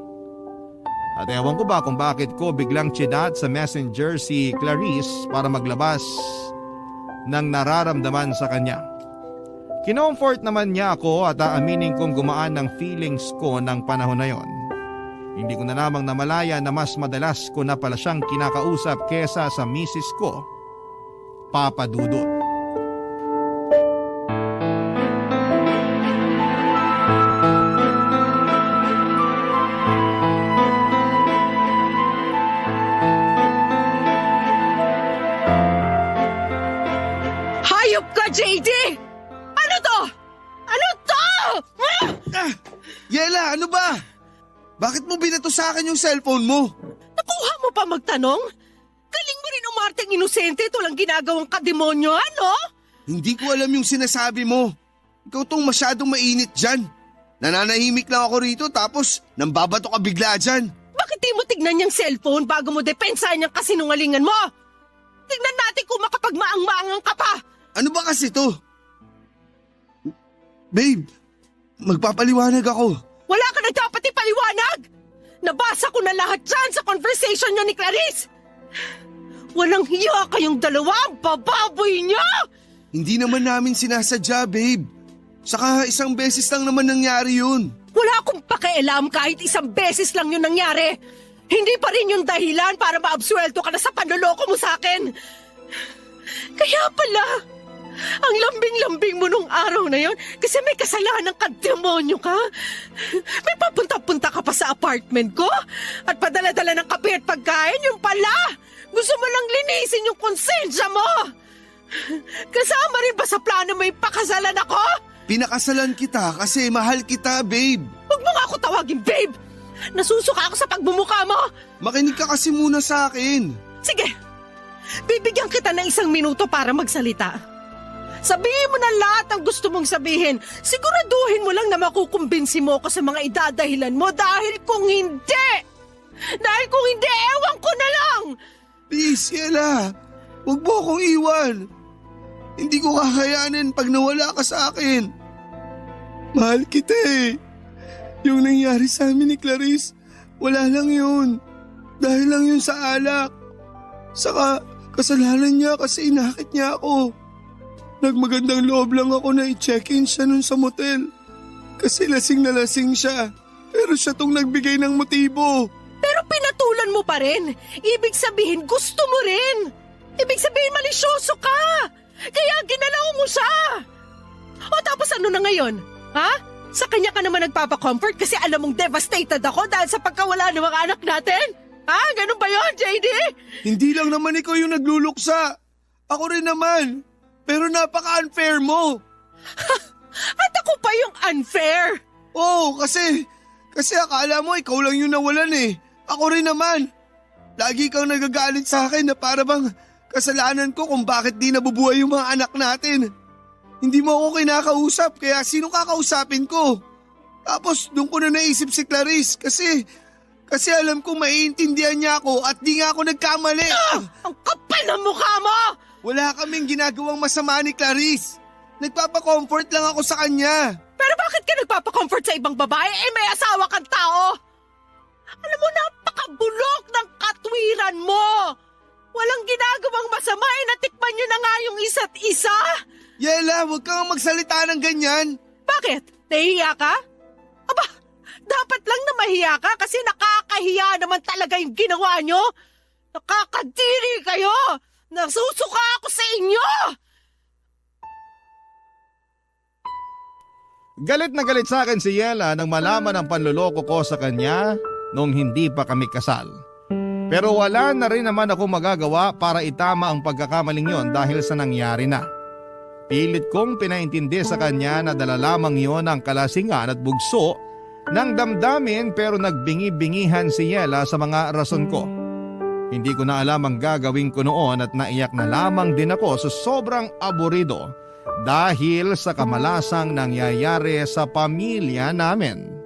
At ewan ko ba kung bakit ko biglang chinat sa messenger si Clarice para maglabas ng nararamdaman sa kanya. Kinomfort naman niya ako at aaminin kong gumaan ng feelings ko ng panahon na yon. Hindi ko na lamang namalaya na mas madalas ko na pala siyang kinakausap kesa sa misis ko, Papa Dudut. Hayop ka, JD! Ano to? Ano to? Yela, ano ba? Bakit mo binato sa akin yung cellphone mo? Nakuha mo pa magtanong? Galing mo rin umarteng inosente, tulang ginagawang kademonyo, ano? Hindi ko alam yung sinasabi mo. Ikaw tong masyadong mainit dyan. Nananahimik lang ako rito tapos nambabato ka bigla dyan. Bakit di mo tignan yung cellphone bago mo depensahan yung kasinungalingan mo? Tignan natin kung makapagmaang-maangang ka pa! Ano ba kasi to? Babe, magpapaliwanag ako. Wala ka na dapat ipaliwanag! Nabasa ko na lahat dyan sa conversation niyo ni Clarice! Walang hiya kayong dalawa, ang bababoy niyo! Hindi naman namin sinasadya, babe. Saka 1 beses lang naman nangyari yun. Wala akong pakialam kahit 1 beses lang yun nangyari. Hindi pa rin yung dahilan para maabsuelto ka na sa panloloko mo sa akin. Kaya pala, ang lambing-lambing mo nung araw na yon kasi may kasalanan ka, demonyo ka. May papunta-punta ka pa sa apartment ko at padala-dala ng kape at pagkain, yung pala. Gusto mo lang linisin yung konsensya mo. Kasama rin ba sa plano may pakasalan ako? Pinakasalan kita kasi mahal kita, babe. Huwag mo nga ako tawagin, babe. Nasusuka ako sa pagbumuka mo. Makinig ka kasi muna sa akin. Sige, bibigyan kita ng 1 minuto para magsalita. Sabihin mo na lahat ng gusto mong sabihin. Siguraduhin mo lang na makukumbinsi mo ako sa mga idadahilan mo dahil kung hindi, ewan ko na lang. Please, Yela. Huwag mo akong iwan. Hindi ko kakayanin pag nawala ka sa akin. Mahal kita eh. Yung nangyari sa amin ni Clarice, wala lang yun. Dahil lang yun sa alak. Saka kasalanan niya kasi inakit niya ako. Nagmagandang loob lang ako na i-check-in siya nun sa motel. Kasi lasing na lasing siya. Pero siya tong nagbigay ng motibo. Pero pinatulan mo pa rin. Ibig sabihin gusto mo rin. Ibig sabihin malisyoso ka. Kaya ginalaw mo siya. O tapos ano na ngayon? Ha? Sa kanya ka naman nagpapacomfort kasi alam mong devastated ako dahil sa pagkawala ng mga anak natin? Ha? Ganun ba yun, JD? Hindi lang naman ikaw yung nagluluksa. Ako rin naman. Pero napaka-unfair mo. At ako pa yung unfair. Oo, kasi akala mo ikaw lang yung nawalan eh. Ako rin naman. Lagi kang nagagalit sa akin na para bang kasalanan ko kung bakit di nabubuhay yung mga anak natin. Hindi mo ako kinakausap kaya sino kakausapin ko? Tapos doon ko na naisip si Clarice kasi alam kong maiintindihan niya ako at di nga ako nagkamali. Ang kapal ng mukha mo! Wala kaming ginagawang masama ni Clarice. Nagpapa-comfort lang ako sa kanya. Pero bakit ka nagpapacomfort sa ibang babae? May asawa kang tao. Alam mo, napakabulok ng katwiran mo. Walang ginagawang masama, natikman nyo na nga yung isa't isa. Yela, huwag kang magsalita ng ganyan. Bakit? Nahihiya ka? Aba, dapat lang na mahiya ka kasi nakakahiya naman talaga yung ginawa nyo. Nakakadiri kayo. Nasusuka ako sa inyo. Galit na galit sa akin si Yela nang malaman ang panluloko ko sa kanya nung hindi pa kami kasal. Pero wala na rin naman ako magagawa para itama ang pagkakamaling yon dahil sa nangyari na. Pilit kong pinaintindi sa kanya na dala lamang yon ang kalasingan at bugso ng damdamin pero nagbingi-bingihan si Yela sa mga rason ko. Hindi ko na alam ang gagawin ko noon at naiyak na lamang din ako sa sobrang aburido dahil sa kamalasang nangyayari sa pamilya namin.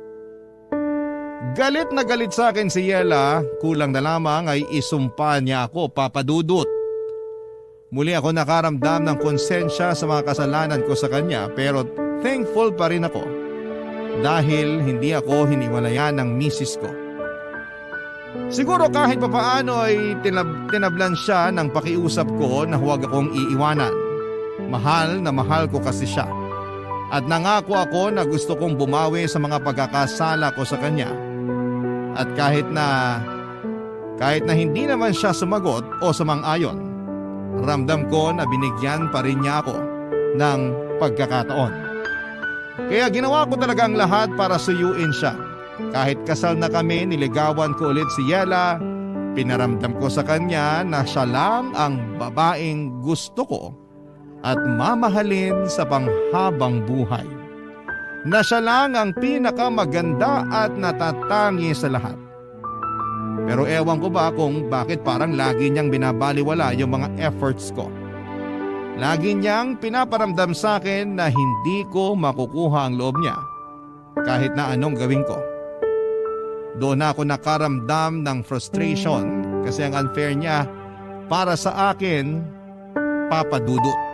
Galit na galit sa akin si Yela, kulang na lamang ay isumpa niya ako, Papa Dudut. Muli ako nakaramdam ng konsensya sa mga kasalanan ko sa kanya pero thankful pa rin ako dahil hindi ako hiniwalayan ng misis ko. Siguro kahit papaano ay tinablan siya ng pakiusap ko na huwag akong iiwanan. Mahal na mahal ko kasi siya. At nangako ako na gusto kong bumawi sa mga pagkakasala ko sa kanya. At kahit na hindi naman siya sumagot o sumang-ayon, ramdam ko na binigyan pa rin niya ako ng pagkakataon. Kaya ginawa ko talagang lahat para suyuin siya. Kahit kasal na kami, niligawan ko ulit si Yela. Pinaramdam ko sa kanya na siya lang ang babaeng gusto ko at mamahalin sa panghabang buhay. Na siya lang ang pinakamaganda at natatangi sa lahat. Pero ewan ko ba kung bakit parang lagi niyang binabaliwala yung mga efforts ko. Lagi niyang pinaparamdam sa akin na hindi ko makukuha ang loob niya kahit na anong gawin ko. Doon ako nakaramdam ng frustration kasi ang unfair niya para sa akin, Papa Dudut.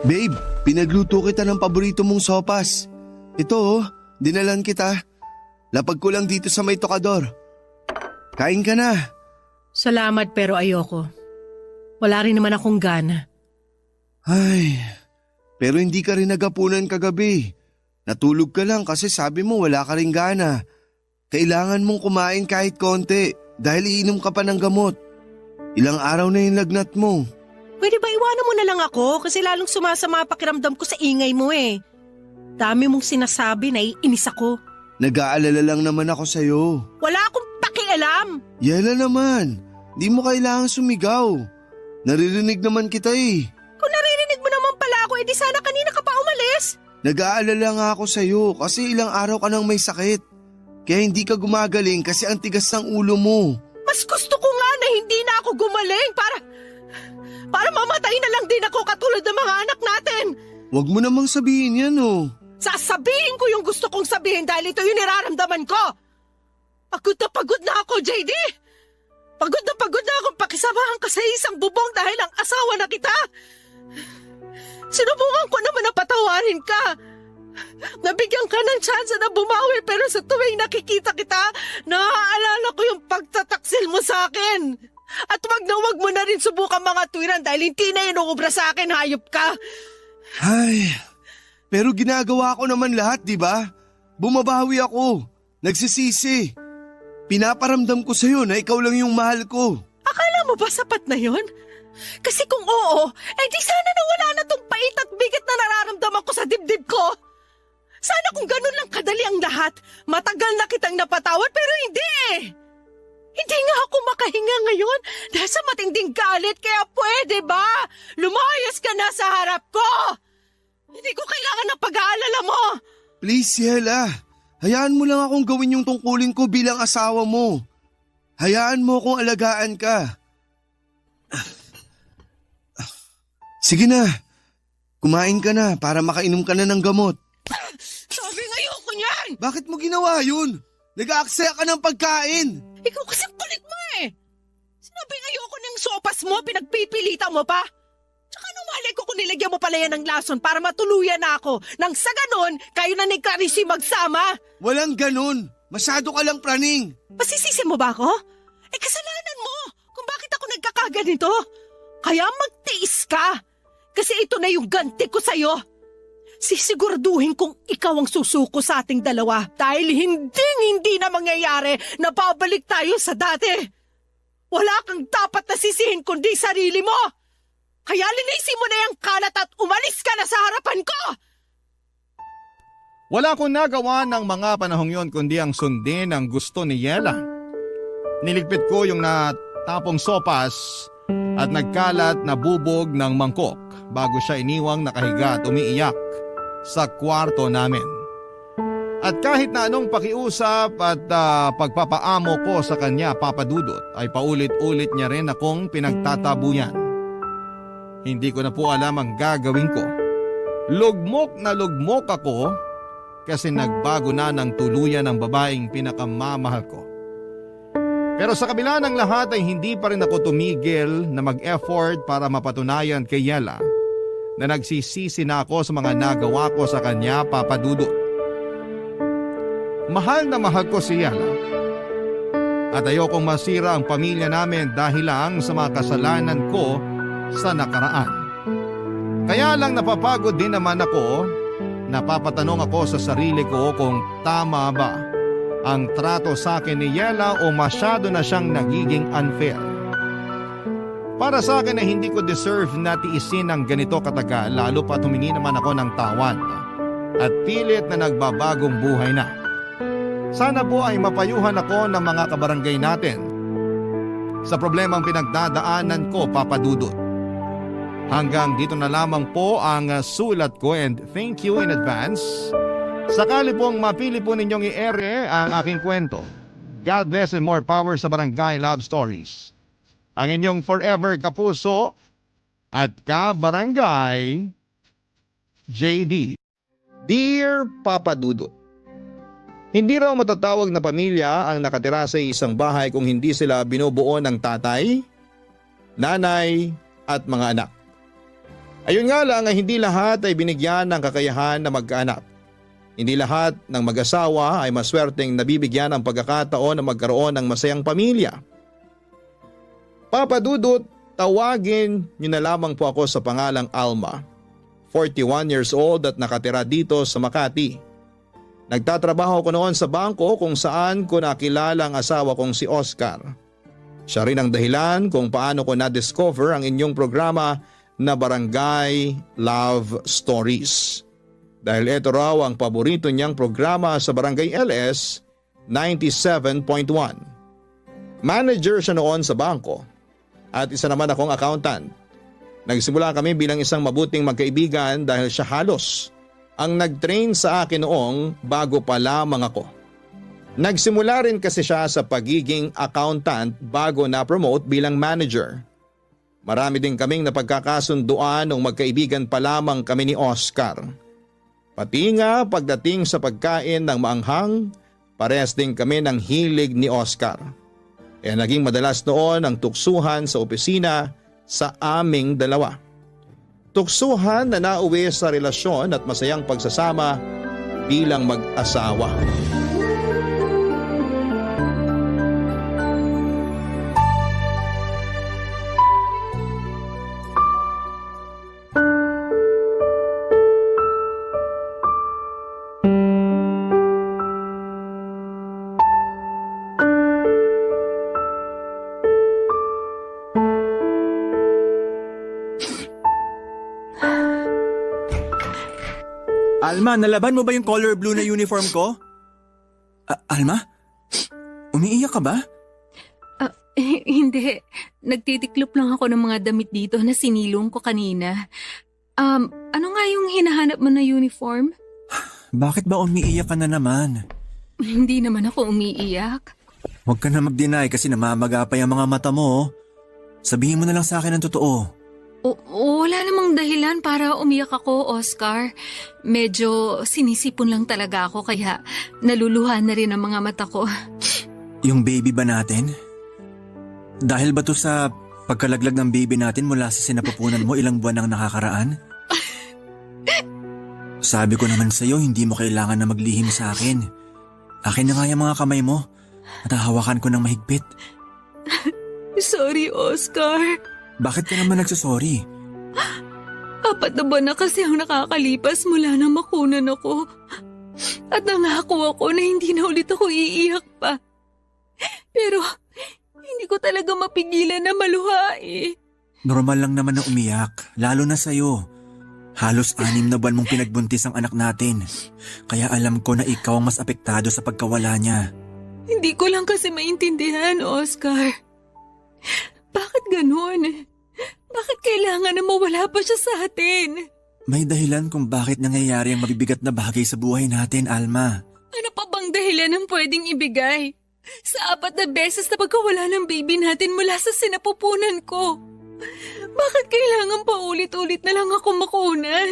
Babe, pinagluto kita ng paborito mong sopas. Ito dinalan kita. Lapag ko lang dito sa may tokador. Kain ka na. Salamat pero ayoko. Wala rin naman akong gana. Ay, pero hindi ka rin nagapunan kagabi. Natulog ka lang kasi sabi mo wala ka rin gana. Kailangan mong kumain kahit konti dahil iinom ka pa ng gamot. Ilang araw na yung lagnat mo. Pwede ba iwanan mo na lang ako kasi lalong sumasama pakiramdam ko sa ingay mo eh. Dami mong sinasabi na iinis ako. Nag-aalala lang naman ako sa'yo. Wala akong pakialam. Yela naman, di mo kailangan sumigaw. Naririnig naman kita eh. Kung naririnig mo naman pala ako, edi sana kanina ka pa umalis. Nag-aalala nga ako sa'yo kasi ilang araw ka nang may sakit. Kaya hindi ka gumagaling kasi ang tigas ng ulo mo. Mas gusto ko nga na hindi na ako gumaling para mamatay na lang din ako katulad ng mga anak natin. Huwag mo namang sabihin yan oh. Sasabihin ko yung gusto kong sabihin dahil ito yung niraramdaman ko. Pagod na ako, JD. Pagod na akong pakisamahan ka sa isang bubong dahil ang asawa na kita. Sinubukan ko naman na patawarin ka. Nabigyan ka ng tsansa na bumawi pero sa tuwing nakikita kita, naaalala ko yung pagtataksil mo sa akin. At wag mo na rin subukan mga tuwiran dahil hindi na inuubra sa akin, hayop ka. Ay, pero ginagawa ko naman lahat, di ba? Bumabawi ako. Nagsisisi. Pinaparamdam ko sa'yo na ikaw lang yung mahal ko. Akala mo ba sapat na yon? Kasi kung oo, di sana nawala na tong pait at bigat na nararamdaman ko sa dibdib ko. Sana kung ganun lang kadali ang lahat, matagal na kitang napatawad pero hindi eh. Hindi nga ako makahinga ngayon dahil sa matinding galit kaya pwede ba? Lumayas ka na sa harap ko! Hindi ko kailangan ng pag-aalala mo! Please, Yela. Hayaan mo lang akong gawin yung tungkulin ko bilang asawa mo. Hayaan mo akong alagaan ka. Sige na. Kumain ka na para makainom ka na ng gamot. Sabi ayoko niyan! Bakit mo ginawa yun? Nag-aaksaya ka ng pagkain. Ikaw kasi kulit mo eh! Sinabi ayoko ng sopas mo, pinagpipilitan mo pa! Tsaka nung malay ko kung nilagyan mo pala yan ng lason para matuluyan na ako. Nang sa ganon, kayo na ni Carissy magsama. Walang ganun. Masyado ka lang praning. Masisisi mo ba ako? Kasalanan mo kung bakit ako nagkakaganito. Kaya magtiis ka! Kasi ito na yung ganti ko sa'yo! Sisiguraduhin kong ikaw ang susuko sa ating dalawa dahil hindi na mangyayari na babalik tayo sa dati! Wala kang dapat na sisihin kundi sarili mo! Kaya linisin mo na yung kalat at umalis ka na sa harapan ko! Wala akong nagawa ng mga panahong yon kundi ang sundin ang gusto ni Yela. Niligpit ko yung natapong sopas at nagkalat na bubog ng mangkok bago siya iniwang nakahiga at umiiyak sa kwarto namin. At kahit na anong pakiusap at pagpapaamo ko sa kanya, Papa Dudut, ay paulit-ulit niya rin akong pinagtatabuyan. Hindi ko na po alam ang gagawin ko. Lugmok na lugmok ako kasi nagbago na ng tuluyan ang babaeng pinakamamahal ko. Pero sa kabila ng lahat ay hindi pa rin ako tumigil na mag-effort para mapatunayan kay Yela na nagsisisi na ako sa mga nagawa ko sa kanya, Papa Dudut. Mahal na mahal ko si Yela at ayokong masira ang pamilya namin dahil lang sa mga kasalanan ko sa nakaraan. Kaya lang napapagod din naman ako. Napapatanong ako sa sarili ko kung tama ba ang trato sa akin ni Yela o masyado na siyang nagiging unfair. Para sa akin ay hindi ko deserve na tiisin ng ganito katagal, lalo pat humingi naman ako ng tawad at pilit na nagbabagong buhay na. Sana po ay mapayuhan ako ng mga kabarangay natin sa problemang pinagdadaanan ko, Papa Dudut. Hanggang dito na lamang po ang sulat ko and thank you in advance. Sakali pong mapili po ninyong i-ere ang aking kwento. God bless and more power sa Barangay Love Stories. Ang inyong forever kapuso at kabarangay, JD. Dear Papa Dudut, hindi raw matatawag na pamilya ang nakatira sa isang bahay kung hindi sila binubuo ng tatay, nanay at mga anak. Ayun nga lang ay hindi lahat ay binigyan ng kakayahan na magkaanak. Hindi lahat ng mag-asawa ay maswerteng nabibigyan ng pagkakataon na magkaroon ng masayang pamilya. Papa Dudut, tawagin niyo na lamang po ako sa pangalang Alma, 41 years old at nakatira dito sa Makati. Nagtatrabaho ko noon sa bangko kung saan ko nakilala ang asawa kong si Oscar. Siya rin ang dahilan kung paano ko na-discover ang inyong programa na Barangay Love Stories. Dahil ito raw ang paborito niyang programa sa Barangay LS 97.1. Manager siya noon sa bangko at isa naman akong accountant. Nagsimula kami bilang isang mabuting magkaibigan dahil siya halos ang nag-train sa akin noong bago pa lamang ako. Nagsimula rin kasi siya sa pagiging accountant bago na-promote bilang manager. Marami din kaming napagkakasunduan nung magkaibigan pa lamang kami ni Oscar. Pati nga pagdating sa pagkain ng maanghang, parehas din kami ng hilig ni Oscar. Kaya naging madalas noon ang tuksuhan sa opisina sa aming dalawa. Tuksuhan na nauwi sa relasyon at masayang pagsasama bilang mag-asawa. Alma, nalaban mo ba yung color blue na uniform ko? Alma? Umiiyak ka ba? Hindi. Nagtitiklop lang ako ng mga damit dito na sinilong ko kanina. Ano nga yung hinahanap mo na uniform? Bakit ba umiiyak ka na naman? Hindi naman ako umiiyak. Huwag ka na mag-deny kasi namamaga pa yung mga mata mo. Sabihin mo na lang sa akin ang totoo. Wala namang dahilan para umiyak ako, Oscar. Medyo sinisipon lang talaga ako kaya naluluhan na rin ang mga mata ko. Yung baby ba natin? Dahil ba to sa pagkalaglag ng baby natin mula sa sinapupunan mo ilang buwan nang nakakaraan? Sabi ko naman sa'yo, hindi mo kailangan na maglihim sa akin. Akin na nga yung mga kamay mo at hahawakan ko ng mahigpit. Sorry, Oscar. Bakit ka naman nagsasorry? 4 na buwan na kasi ang nakakalipas mula nang makunan ako. At nangako ako na hindi na ulit ako iiyak pa. Pero hindi ko talaga mapigilan na maluha eh. Normal lang naman na umiyak, lalo na sa'yo. Halos 6 na buwan mong pinagbuntis ang anak natin. Kaya alam ko na ikaw ang mas apektado sa pagkawala niya. Hindi ko lang kasi maintindihan, Oscar. Bakit ganun? Bakit kailangan na mawala pa siya sa atin? May dahilan kung bakit nangyayari ang mabibigat na bagay sa buhay natin, Alma. Ano pa bang dahilan ang pwedeng ibigay? Sa 4 na beses na pagkawala ng baby natin mula sa sinapupunan ko. Bakit kailangan pa ulit-ulit na lang ako makunan?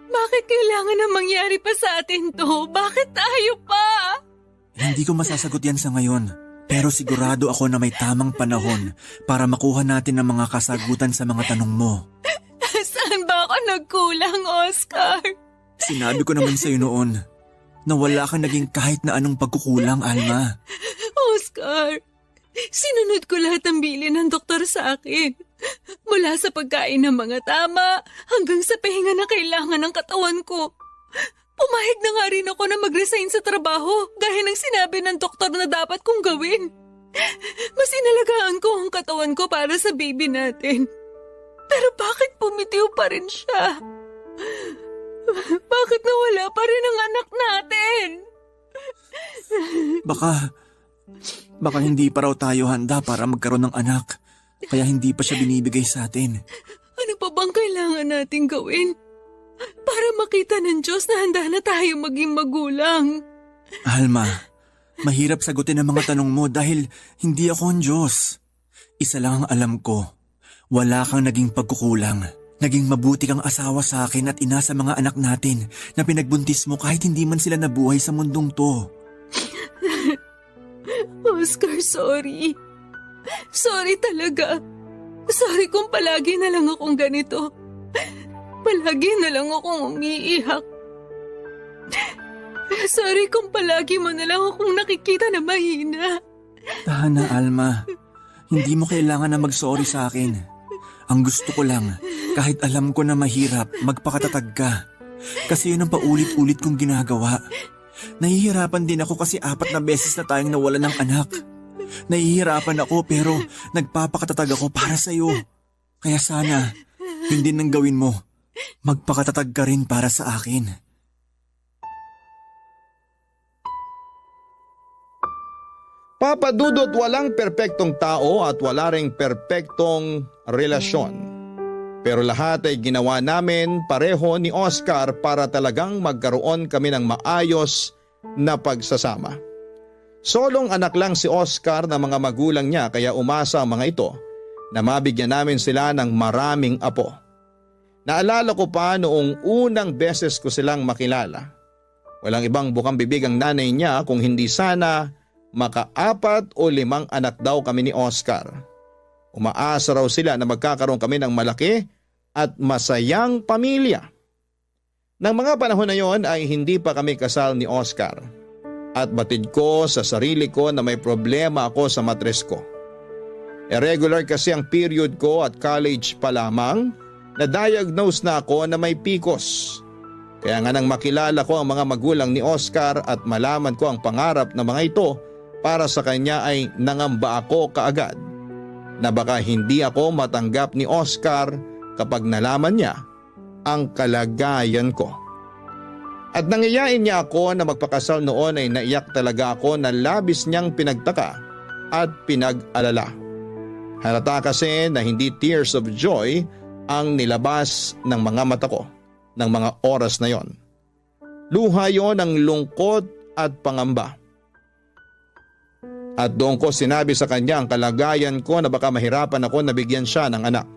Bakit kailangan na mangyari pa sa atin to? Bakit tayo pa? Hindi ko masasagot yan sa ngayon. Pero sigurado ako na may tamang panahon para makuha natin ang mga kasagutan sa mga tanong mo. Saan ba ako nagkulang, Oscar? Sinabi ko naman sa'yo noon na wala kang naging kahit na anong pagkukulang, Alma. Oscar, sinunod ko lahat ng bilin ng doktor sa akin. Mula sa pagkain ng mga tama hanggang sa pahinga na kailangan ng katawan ko. Pumayag na nga rin ako na mag-resign sa trabaho gaya ng sinabi ng doktor na dapat kong gawin. Mas inalagaan ko ang katawan ko para sa baby natin. Pero bakit pumitiw pa rin siya? Bakit nawala pa rin ang anak natin? Baka hindi pa raw tayo handa para magkaroon ng anak. Kaya hindi pa siya binibigay sa atin. Ano pa bang kailangan nating gawin? Para makita ng Diyos na handa na tayo maging magulang. Alma, mahirap sagutin ang mga tanong mo dahil hindi ako ang Diyos. Isa lang ang alam ko. Wala kang naging pagkukulang. Naging mabuti kang asawa sa akin at ina sa mga anak natin na pinagbuntis mo kahit hindi man sila nabuhay sa mundong to. Oscar, sorry. Sorry talaga. Sorry kung palagi na lang akong ganito. Palagi na lang akong umiiyak. Sorry kung palagi mo na lang akong nakikita na mahina. Tahan na, Alma. Hindi mo kailangan na mag-sorry sa akin. Ang gusto ko lang, kahit alam ko na mahirap, magpakatatag ka. Kasi yun ang paulit-ulit kong ginagawa. Nahihirapan din ako kasi 4 na beses na tayong nawalan ng anak. Nahihirapan ako pero nagpapakatatag ako para sa'yo. Kaya sana, yun din ang gawin mo. Magpakatatag ka rin para sa akin. Papa Dudut, walang perpektong tao at wala ring perpektong relasyon. Pero lahat ay ginawa namin pareho ni Oscar para talagang magkaroon kami ng maayos na pagsasama. Solong anak lang si Oscar na mga magulang niya kaya umasa ang mga ito na mabigyan namin sila ng maraming apo. Naalala ko pa noong unang beses ko silang makilala. Walang ibang bukang bibig ang nanay niya kung hindi sana maka-4 o 5 anak daw kami ni Oscar. Umaasa raw sila na magkakaroon kami ng malaki at masayang pamilya. Nang mga panahon na yon ay hindi pa kami kasal ni Oscar. At batid ko sa sarili ko na may problema ako sa matres ko. Irregular kasi ang period ko at college pa lamang na-diagnose na ako na may PCOS. Kaya nga nang makilala ko ang mga magulang ni Oscar at malaman ko ang pangarap ng mga ito para sa kanya ay nangamba ako kaagad na baka hindi ako matanggap ni Oscar kapag nalaman niya ang kalagayan ko. At nangiyain niya ako na magpakasal noon ay naiyak talaga ako na labis niyang pinagtaka at pinag-alala. Halata kasi na hindi tears of joy ang nilabas ng mga mata ko ng mga oras na yon. Luha yon ng lungkot at pangamba. At doon ko sinabi sa kanya ang kalagayan ko na baka mahirapan ako na bigyan siya ng anak.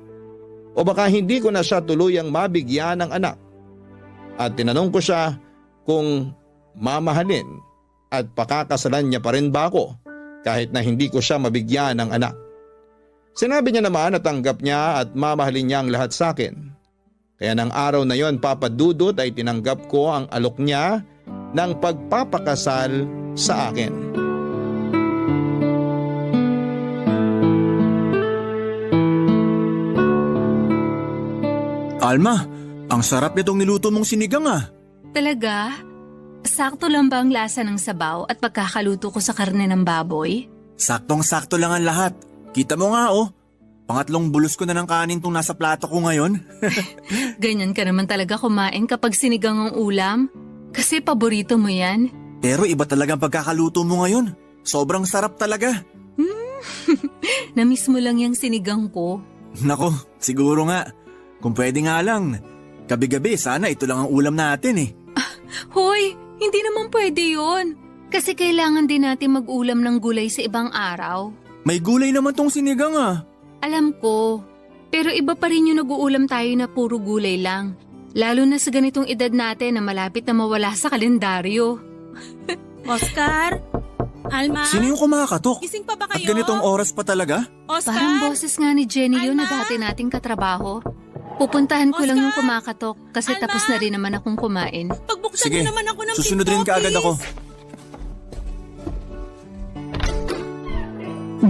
O baka hindi ko na siya tuluyang mabigyan ng anak. At tinanong ko siya kung mamahalin at pakakasalan niya pa rin ba ako kahit na hindi ko siya mabigyan ng anak. Sinabi niya naman na tanggap niya at mamahalin niya ang lahat sa akin. Kaya ng araw na yon, Papa Dudut, ay tinanggap ko ang alok niya ng pagpapakasal sa akin. Alma, ang sarap nitong niluto mong sinigang ah. Talaga? Sakto lang ba ang lasa ng sabaw at pagkakaluto ko sa karne ng baboy? Saktong-sakto lang ang lahat. Kita mo nga oh. Pangatlong bulos ko na ng kanin tong nasa plato ko ngayon. Ganyan ka naman talaga kumain kapag sinigang ang ulam. Kasi paborito mo yan. Pero iba talagang pagkakaluto mo ngayon. Sobrang sarap talaga. Namiss mo lang yung sinigang ko. Nako, siguro nga. Kung pwede nga lang, gabi-gabi sana ito lang ang ulam natin eh. Hoy, hindi naman pwede yun. Kasi kailangan din natin mag-ulam ng gulay sa ibang araw. May gulay naman tong sinigang ah. Alam ko, pero iba pa rin yung nag-uulam tayo na puro gulay lang. Lalo na sa ganitong edad natin na malapit na mawala sa kalendaryo. Oscar? Alma? Sino yung kumakatok? Gising pa ba At kayo? ganitong oras pa talaga? Oscar? Parang boses nga ni Jenny yun na Alma? dati nating katrabaho. Pupuntahan ko lang Oscar? yung kumakatok kasi Alma? tapos na rin naman akong kumain. Pagbuksan Sige, mo naman ako ng susunod pinto, rin kaagad please. ako.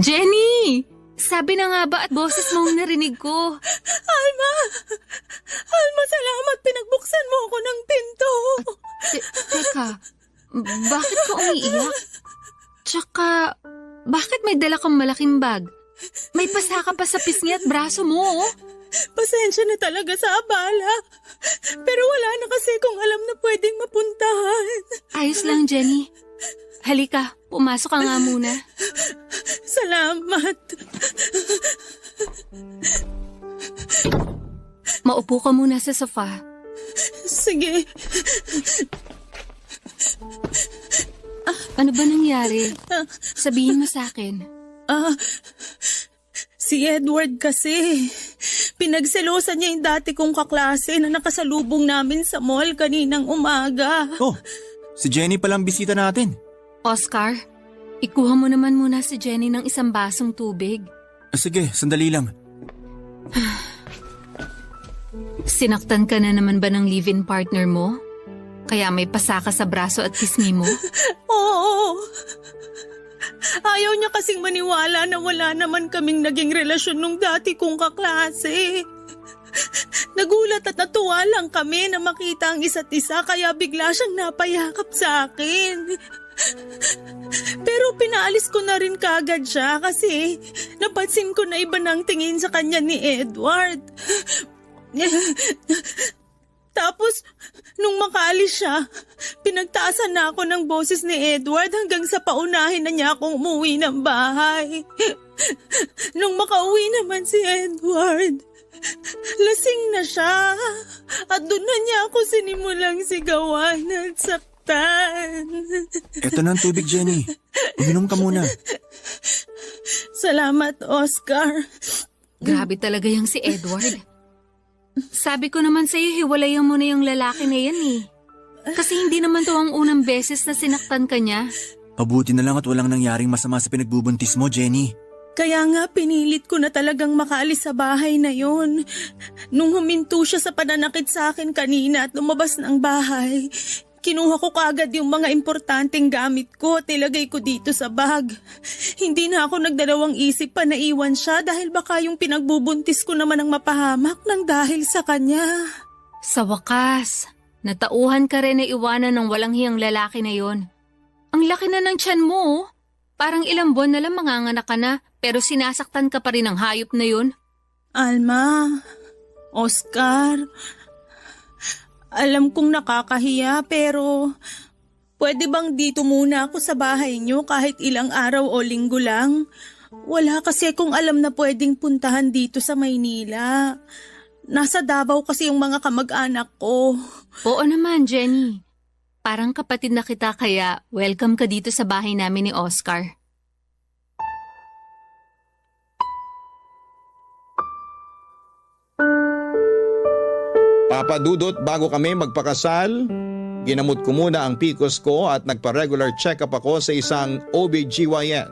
Jenny! Sabi na nga ba at boses mong narinig ko? Alma! Alma, salamat. Pinagbuksan mo ako ng pinto. Teka, bakit ka umiiyak? Tsaka, bakit may dala kang malaking bag? May pasa ka pa sa pisngi at braso mo, oh. Pasensya na talaga sa abala. Pero wala na kasi kung alam na pwedeng mapuntahan. Ayos lang, Jenny. Halika, pumasok ka nga muna. Salamat. Maupo ka muna sa sofa. Sige. Ano ba nangyari? Sabihin mo sa akin. Si Edward kasi. Pinagselosan niya yung dati kong kaklase na nakasalubong namin sa mall kaninang umaga. Oh, si Jenny palang bisita natin. Oscar, ikuha mo naman muna si Jenny ng isang basong tubig. Sige, sandali lang. Sinaktan ka na naman ba ng live-in partner mo? Kaya may pasa ka sa braso at pisngi mo? Oo. Ayaw niya kasing maniwala na wala naman kaming naging relasyon nung dati kong kaklase. Nagulat at natuwa lang kami na makita ang isa't isa kaya bigla siyang napayakap sa akin. Pero pinaalis ko na rin kaagad siya kasi napansin ko na iba nang tingin sa kanya ni Edward. Tapos, nung makaalis siya, pinagtaasan na ako ng boses ni Edward hanggang sa paunahin na niya akong umuwi ng bahay. Nung makauwi naman si Edward, lasing na siya. At doon na niya ako sinimulang sigawan at saktan. Eto na ang tubig, Jenny. Uminom ka muna. Salamat, Oscar. Grabe talaga yung si Edward. Sabi ko naman sa'yo, hiwalayan mo na yung lalaki na yan eh. Kasi hindi naman to ang unang beses na sinaktan ka niya. Mabuti na lang at walang nangyaring masama sa pinagbubuntis mo, Jenny. Kaya nga pinilit ko na talagang makaalis sa bahay na yon. Nung huminto siya sa pananakit sa akin kanina at lumabas ng bahay, kinuha ko kaagad yung mga importanteng gamit ko at nilagay ko dito sa bag. Hindi na ako nagdalawang isip pa na iwan siya dahil baka yung pinagbubuntis ko naman ang mapahamak ng dahil sa kanya. Sa wakas, natauhan ka rin na iwanan ng walang hiyang lalaki na yon. Ang laki na ng tiyan mo, oh. Parang ilang buwan na lang manganganak ka na, pero sinasaktan ka pa rin ng hayop na yon. Alma, Oscar, alam kong nakakahiya pero pwede bang dito muna ako sa bahay niyo kahit ilang araw o linggo lang? Wala kasi akong alam na pwedeng puntahan dito sa Maynila. Nasa Davao kasi yung mga kamag-anak ko. Oo naman, Jenny. Parang kapatid na kita kaya welcome ka dito sa bahay namin ni Oscar. Papadudot, bago kami magpakasal, ginamot ko muna ang PCOS ko at nagpa-regular check-up ako sa isang OBGYN.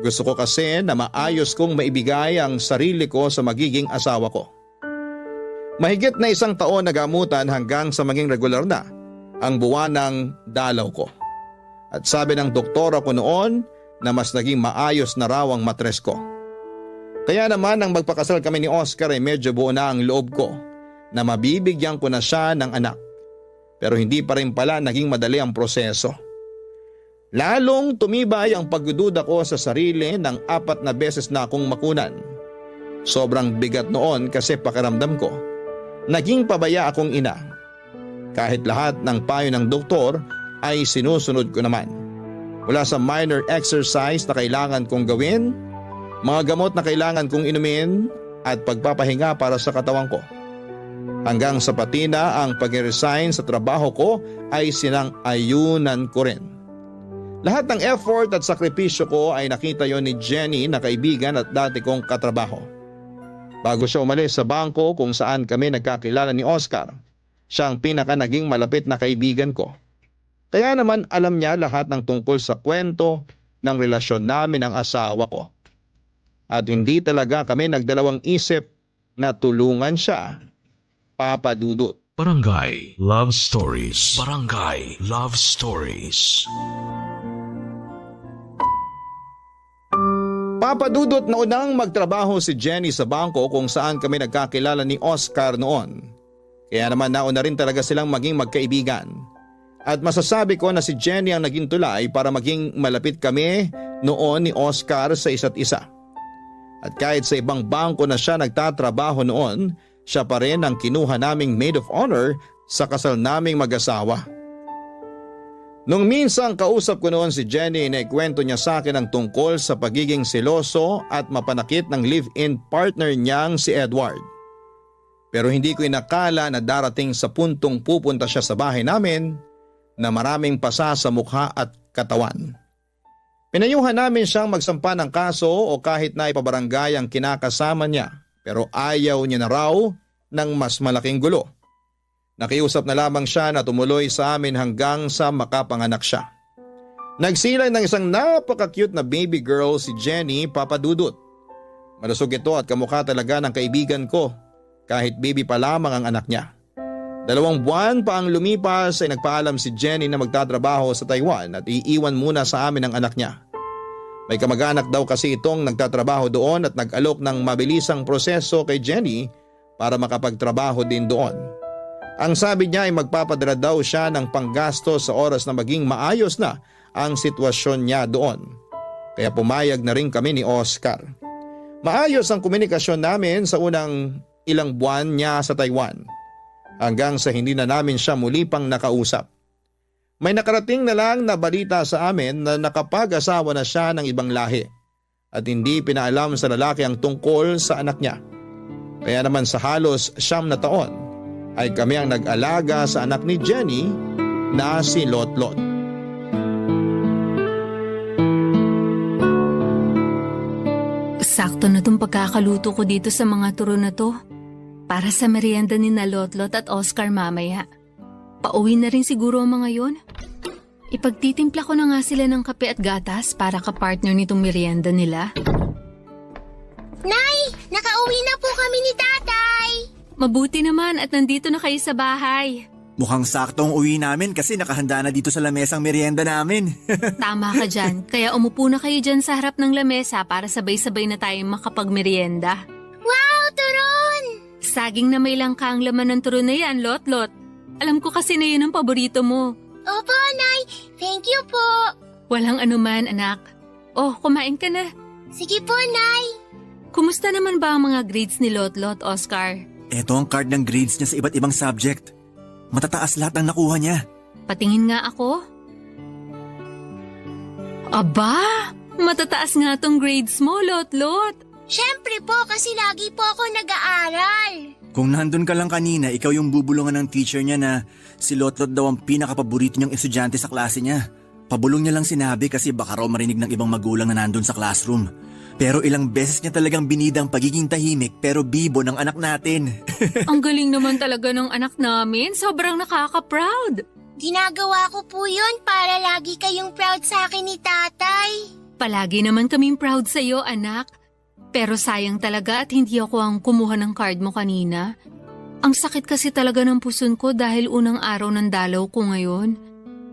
Gusto ko kasi na maayos kong maibigay ang sarili ko sa magiging asawa ko. Mahigit na 1 taon na gamutan hanggang sa maging regular na ang buwan ng dalaw ko. At sabi ng doktora ko noon na mas naging maayos na raw ang matres ko. Kaya naman nang magpakasal kami ni Oscar ay medyo buo na ang loob ko na mabibigyan ko na siya ng anak. Pero hindi pa rin pala naging madali ang proseso. Lalong tumibay ang pagdududa ko sa sarili ng 4 na beses na akong makunan. Sobrang bigat noon kasi pakiramdam ko, naging pabaya akong ina. Kahit lahat ng payo ng doktor ay sinusunod ko naman. Mula sa minor exercise na kailangan kong gawin, mga gamot na kailangan kong inumin at pagpapahinga para sa katawan ko. Hanggang sa pati na ang pag-resign sa trabaho ko ay sinang-ayunan ko rin. Lahat ng effort at sakripisyo ko ay nakita yon ni Jenny na kaibigan at dati kong katrabaho. Bago siya umalis sa bangko kung saan kami nagkakilala ni Oscar, siya ang pinaka naging malapit na kaibigan ko. Kaya naman alam niya lahat ng tungkol sa kwento ng relasyon namin ng asawa ko. At hindi talaga kami nagdalawang isip na tulungan siya, Papa Dudut. Barangay Love Stories. Barangay Love Stories. Papa Dudut, na unang magtrabaho si Jenny sa bangko kung saan kami nagkakilala ni Oscar noon. Kaya naman nauna rin talaga silang maging magkaibigan. At masasabi ko na si Jenny ang naging tulay para maging malapit kami noon ni Oscar sa isa't isa. At kahit sa ibang bangko na siya nagtatrabaho noon, siya pa rin ang kinuha naming maid of honor sa kasal naming mag-asawa. Nung minsang kausap ko noon si Jenny, naikwento niya sa akin ang tungkol sa pagiging seloso at mapanakit ng live-in partner niyang si Edward. Pero hindi ko inakala na darating sa puntong pupunta siya sa bahay namin na maraming pasa sa mukha at katawan. Pinayuhan namin siyang magsampa ng kaso o kahit na ipabarangay ang kinakasama niya, pero ayaw niya na raw ng mas malaking gulo. Nakiusap na lamang siya na tumuloy sa amin hanggang sa makapanganak siya. Nagsilay ng isang napaka-cute na baby girl si Jenny, Papa Dudut. Malusog ito at kamukha talaga ng kaibigan ko kahit baby pa lamang ang anak niya. 2 buwan pa ang lumipas ay nagpaalam si Jenny na magtatrabaho sa Taiwan at iiwan muna sa amin ang anak niya. May kamag-anak daw kasi itong nagtatrabaho doon at nag-alok ng mabilisang proseso kay Jenny para makapagtrabaho din doon. Ang sabi niya ay magpapadala daw siya ng panggasto sa oras na maging maayos na ang sitwasyon niya doon. Kaya pumayag na rin kami ni Oscar. Maayos ang komunikasyon namin sa unang ilang buwan niya sa Taiwan. Hanggang sa hindi na namin siya muli pang nakausap. May nakarating na lang na balita sa amin na nakapag-asawa na siya ng ibang lahi at hindi pinaalam sa lalaki ang tungkol sa anak niya. Kaya naman sa halos 9 na taon ay kami ang nag-alaga sa anak ni Jenny na si Lotlot. Sakto na itong pagkakaluto ko dito sa mga turon na to. Para sa merienda ni na Lotlot at Oscar mamaya. Pauwi na rin siguro ang mga yon. Ipagtitimpla ko na nga sila ng kape at gatas para kapartner nitong merienda nila. Nay! Nakauwi na po kami ni Tatay! Mabuti naman at nandito na kayo sa bahay. Mukhang saktong uwi namin kasi nakahanda na dito sa lamesang merienda namin. Tama ka dyan. Kaya umupo na kayo dyan sa harap ng lamesa para sabay-sabay na tayong makapagmerienda. Wow! Turon! Saging na may langka ang laman ng turon na yan, Lotlot. Alam ko kasi na yun ang paborito mo. Opo, Nay. Thank you po. Walang anuman, anak. Oh, kumain ka na. Sige po, Nay. Kumusta naman ba ang mga grades ni Lotlot, Oscar? Ito ang card ng grades niya sa iba't ibang subject. Matataas lahat ang nakuha niya. Patingin nga ako. Aba, matataas nga tong grades mo, Lotlot. Siyempre po kasi lagi po ako nag-aaral. Kung nandun ka lang kanina, ikaw yung bubulungan ng teacher niya na si Lotlot daw ang pinakapaborito niyang estudyante sa klase niya. Pabulong niya lang sinabi kasi baka raw marinig ng ibang magulang na nandun sa classroom. Pero ilang beses niya talagang binida ang pagiging tahimik pero bibo ng anak natin. Ang galing naman talaga ng anak namin. Sobrang nakaka-proud. Ginagawa ko po yun para lagi kayong proud sa akin ni Tatay. Palagi naman kaming proud sa iyo, anak. Pero sayang talaga at hindi ako ang kumuha ng card mo kanina. Ang sakit kasi talaga ng puson ko dahil unang araw ng dalaw ko ngayon.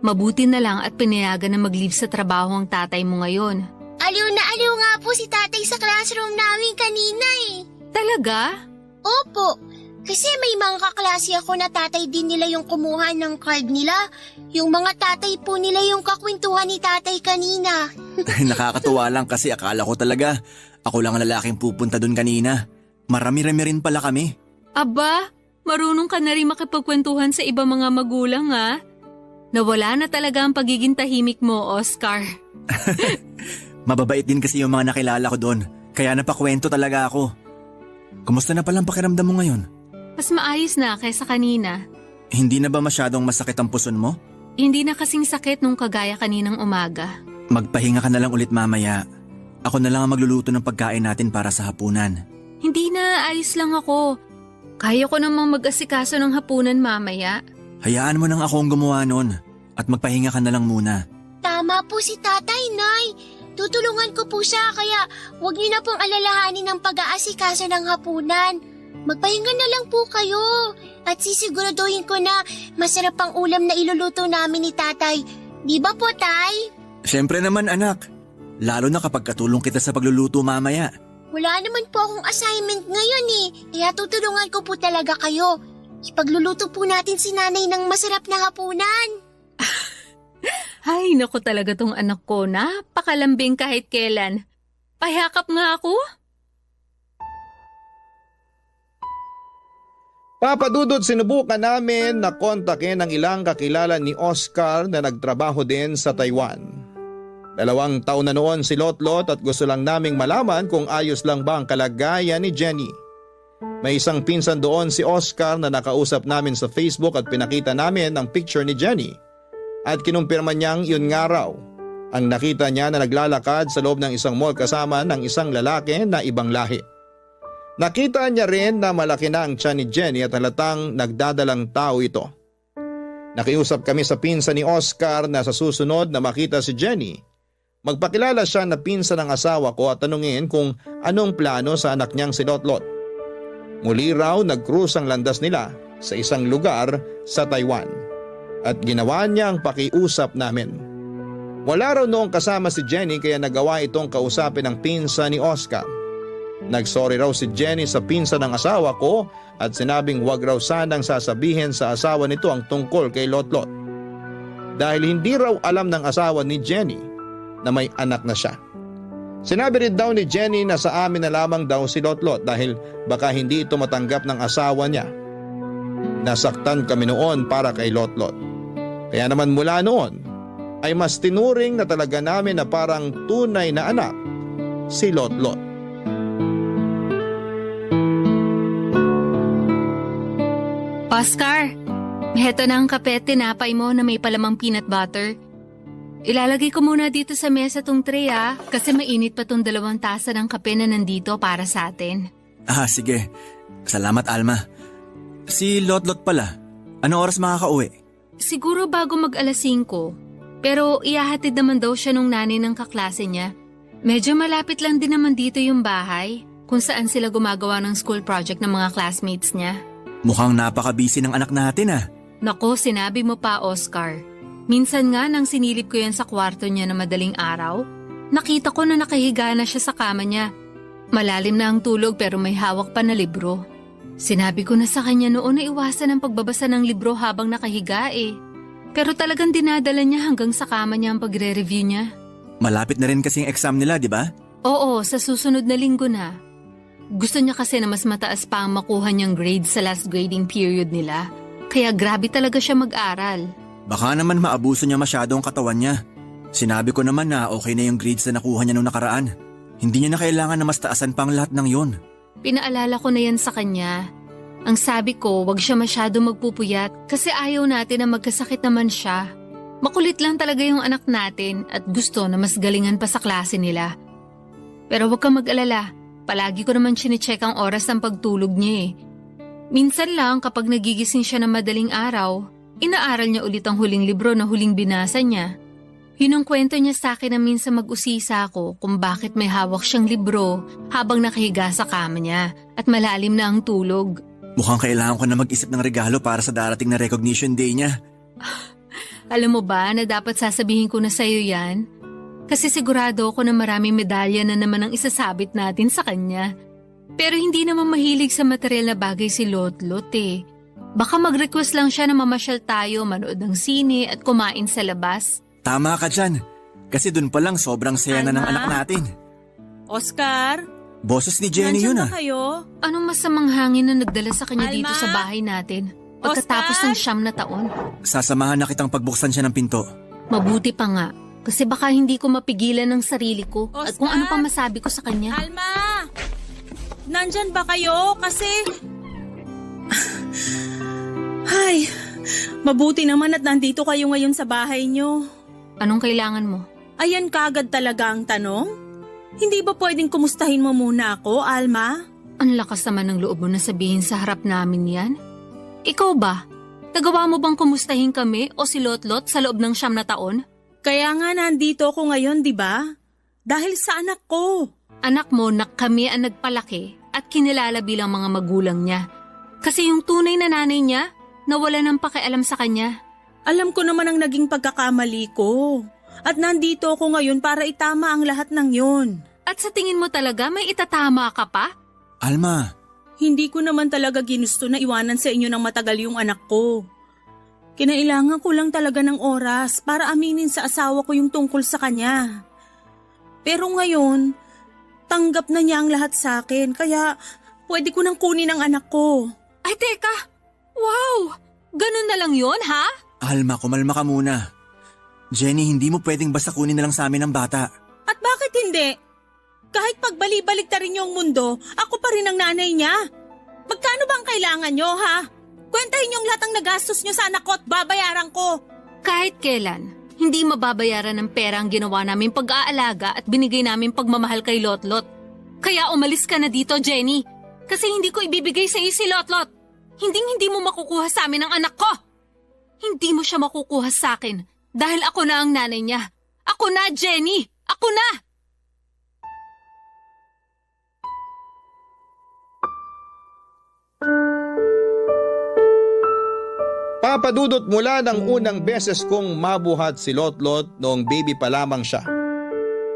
Mabuti na lang at pinayagan na mag-leave sa trabaho ang tatay mo ngayon. Aliw na aliw nga po si Tatay sa classroom namin kanina eh. Talaga? Opo. Kasi may mga kaklase ako na tatay din nila yung kumuha ng card nila. Yung mga tatay po nila yung kakwentuhan ni tatay kanina. Nakakatuwa lang kasi akala ko talaga ako lang ang lalaking pupunta doon kanina. Marami-rami rin pala kami. Aba, marunong ka na rin makipagkwentuhan sa iba mga magulang ha? Nawala na talaga ang pagiging tahimik mo, Oscar. Mababait din kasi yung mga nakilala ko doon. Kaya napakwento talaga ako. Kumusta na palang pakiramdam mo ngayon? Mas maayos na kaysa kanina. Hindi na ba masyadong masakit ang puson mo? Hindi na kasing sakit nung kagaya kaninang umaga. Magpahinga ka na lang ulit mamaya. Ako na lang ang magluluto ng pagkain natin para sa hapunan. Hindi na, ayos lang ako. Kaya ko namang mag-asikaso ng hapunan mamaya. Hayaan mo nang ako ang gumawa nun at magpahinga ka na lang muna. Tama po si tatay, Nay. Tutulungan ko po siya kaya huwag niyo na pong alalahanin ng pag-aasikaso ng hapunan. Magpahinga na lang po kayo at sisiguraduhin ko na masarap ang ulam na iluluto namin ni tatay. Di ba po, tay? Siyempre naman anak. Lalo na kapag katulong kita sa pagluluto mamaya. Wala naman po akong assignment ngayon eh. Kaya tutulungan ko po talaga kayo. Ipagluluto po natin si nanay ng masarap na hapunan. Ay, naku talaga tong anak ko. Napakalambing kahit kailan. Pahyakap nga ako. Papadudod, sinubukan namin na kontakin ang ilang kakilala ni Oscar na nagtrabaho din sa Taiwan. 2 taon na noon si Lotlot at gusto lang naming malaman kung ayos lang ba ang kalagayan ni Jenny. May isang pinsan doon si Oscar na nakausap namin sa Facebook at pinakita namin ang picture ni Jenny. At kinumpirma niyang yun nga raw. Ang nakita niya na naglalakad sa loob ng isang mall kasama ng isang lalaki na ibang lahi. Nakita niya rin na malaki na ang tiyan ni Jenny at halatang nagdadalang tao ito. Nakiusap kami sa pinsan ni Oscar na sa susunod na makita si Jenny, magpakilala siya na pinsan ng asawa ko at tanungin kung anong plano sa anak niyang si Lotlot. Muli raw nag-cruise ang landas nila sa isang lugar sa Taiwan at ginawa niya ang pakiusap namin. Wala raw noong kasama si Jenny kaya nagawa itong kausapin ng pinsan ni Oscar. Nagsorry raw si Jenny sa pinsan ng asawa ko at sinabing wag raw sanang sasabihin sa asawa nito ang tungkol kay Lotlot. Dahil hindi raw alam ng asawa ni Jenny na may anak na siya. Sinabi rin daw ni Jenny na sa amin na lamang daw si Lotlot dahil baka hindi ito matanggap ng asawa niya. Nasaktan kami noon para kay Lotlot. Kaya naman mula noon ay mas tinuring na talaga namin na parang tunay na anak si Lotlot. Oscar, heto na ang kape at tinapay mo na may palamang peanut butter. Ilalagay ko muna dito sa mesa tong tray kasi mainit pa tong 2 tasa ng kape na nandito para sa atin. Sige. Salamat Alma. Si Lotlot pala, ano oras makakauwi? Siguro bago mag 5:00. Pero ihahatid naman daw siya nung nanay ng kaklase niya. Medyo malapit lang din naman dito yung bahay kung saan sila gumagawa ng school project ng mga classmates niya. Mukhang napaka-busy ng anak natin Nako, sinabi mo pa, Oscar. Minsan nga nang sinilip ko yan sa kwarto niya na madaling araw, nakita ko na nakahiga na siya sa kama niya. Malalim na ang tulog pero may hawak pa na libro. Sinabi ko na sa kanya noon na iwasan ang pagbabasa ng libro habang nakahiga Pero talagang dinadala niya hanggang sa kama niya ang pagre-review niya. Malapit na rin kasing exam nila, di ba? Oo, sa susunod na linggo na. Gusto niya kasi na mas mataas pa ang makuha niyang grade sa last grading period nila. Kaya grabe talaga siya mag-aral. Baka naman maabuso niya masyado ang katawan niya. Sinabi ko naman na okay na yung grades na nakuha niya nung nakaraan. Hindi niya na kailangan na mas taasan pang lahat ng yon. Pinaalala ko na yan sa kanya. Ang sabi ko, wag siya masyado magpupuyat kasi ayaw natin na magkasakit naman siya. Makulit lang talaga yung anak natin at gusto na mas galingan pa sa klase nila. Pero wag kang mag-alala. Palagi ko naman sine-check ang oras ng pagtulog niya Minsan lang kapag nagigising siya ng madaling araw, inaaral niya ulit ang huling libro na huling binasa niya. Yun ang kwento niya sa akin na minsan mag-usisa ako kung bakit may hawak siyang libro habang nakahiga sa kama niya at malalim na ang tulog. Mukhang kailangan ko na mag-isip ng regalo para sa darating na recognition day niya. Alam mo ba na dapat sasabihin ko na sa'yo yan? Kasi sigurado ako na maraming medalya na naman ang isasabit natin sa kanya. Pero hindi naman mahilig sa material na bagay si Lotlot eh. Baka mag-request lang siya na mamasyal tayo, manood ng sine at kumain sa labas. Tama ka dyan. Kasi dun pa lang sobrang saya na ng Alma? anak natin. Oscar, Boses ni Jenny nandyan yun ba kayo? Anong masamang hangin na nagdala sa kanya dito Alma? sa bahay natin? Pagkatapos Oscar? ng 9 na taon. Sasamahan na kitang pagbuksan siya ng pinto. Mabuti pa nga. Kasi baka hindi ko mapigilan ng sarili ko at kung ano pa Oscar? masabi ko sa kanya. Alma! Nandyan ba kayo? Kasi... Ay, mabuti naman at nandito kayo ngayon sa bahay nyo. Anong kailangan mo? Ayan kagad talaga ang tanong? Hindi ba pwedeng kumustahin mo muna ako, Alma? Ang lakas naman ng loob mo na sabihin sa harap namin yan. Ikaw ba? Nagawa mo bang kumustahin kami o si Lotlot sa loob ng 9 na taon? Kaya nga nandito ako ngayon, di ba? Dahil sa anak ko. Anak mo na kami ang nagpalaki at kinilala bilang mga magulang niya. Kasi yung tunay na nanay niya, nawala ng pakialam sa kanya. Alam ko naman ang naging pagkakamali ko. At nandito ako ngayon para itama ang lahat ng yon. At sa tingin mo talaga may itatama ka pa? Alma, Hindi ko naman talaga ginusto na iwanan sa inyo ng matagal yung anak ko. Kinailangan ko lang talaga ng oras para aminin sa asawa ko yung tungkol sa kanya. Pero ngayon, tanggap na niya ang lahat sa akin kaya pwede ko nang kunin ang anak ko. Ay teka! Wow! Ganun na lang yon ha? Alma, kumalma ka muna. Jenny, hindi mo pwedeng basta kunin na lang sa amin ang bata. At bakit hindi? Kahit pagbali-balik ta rin yung mundo, ako pa rin ang nanay niya. Magkano bang kailangan nyo, ha? Kwentahin yung lahat ng nagastos nyo sa anak ko at babayaran ko. Kahit kailan, hindi mababayaran ng pera ang ginawa namin pag-aalaga at binigay namin pagmamahal kay Lotlot. Kaya umalis ka na dito, Jenny. Kasi hindi ko ibibigay sa iyo si Lotlot. Hindi mo makukuha sa amin ang anak ko. Hindi mo siya makukuha sa akin dahil ako na ang nanay niya. Ako na, Jenny! Ako na! Papadudot mula ng unang beses kong mabuhat si Lotlot noong baby pa lamang siya.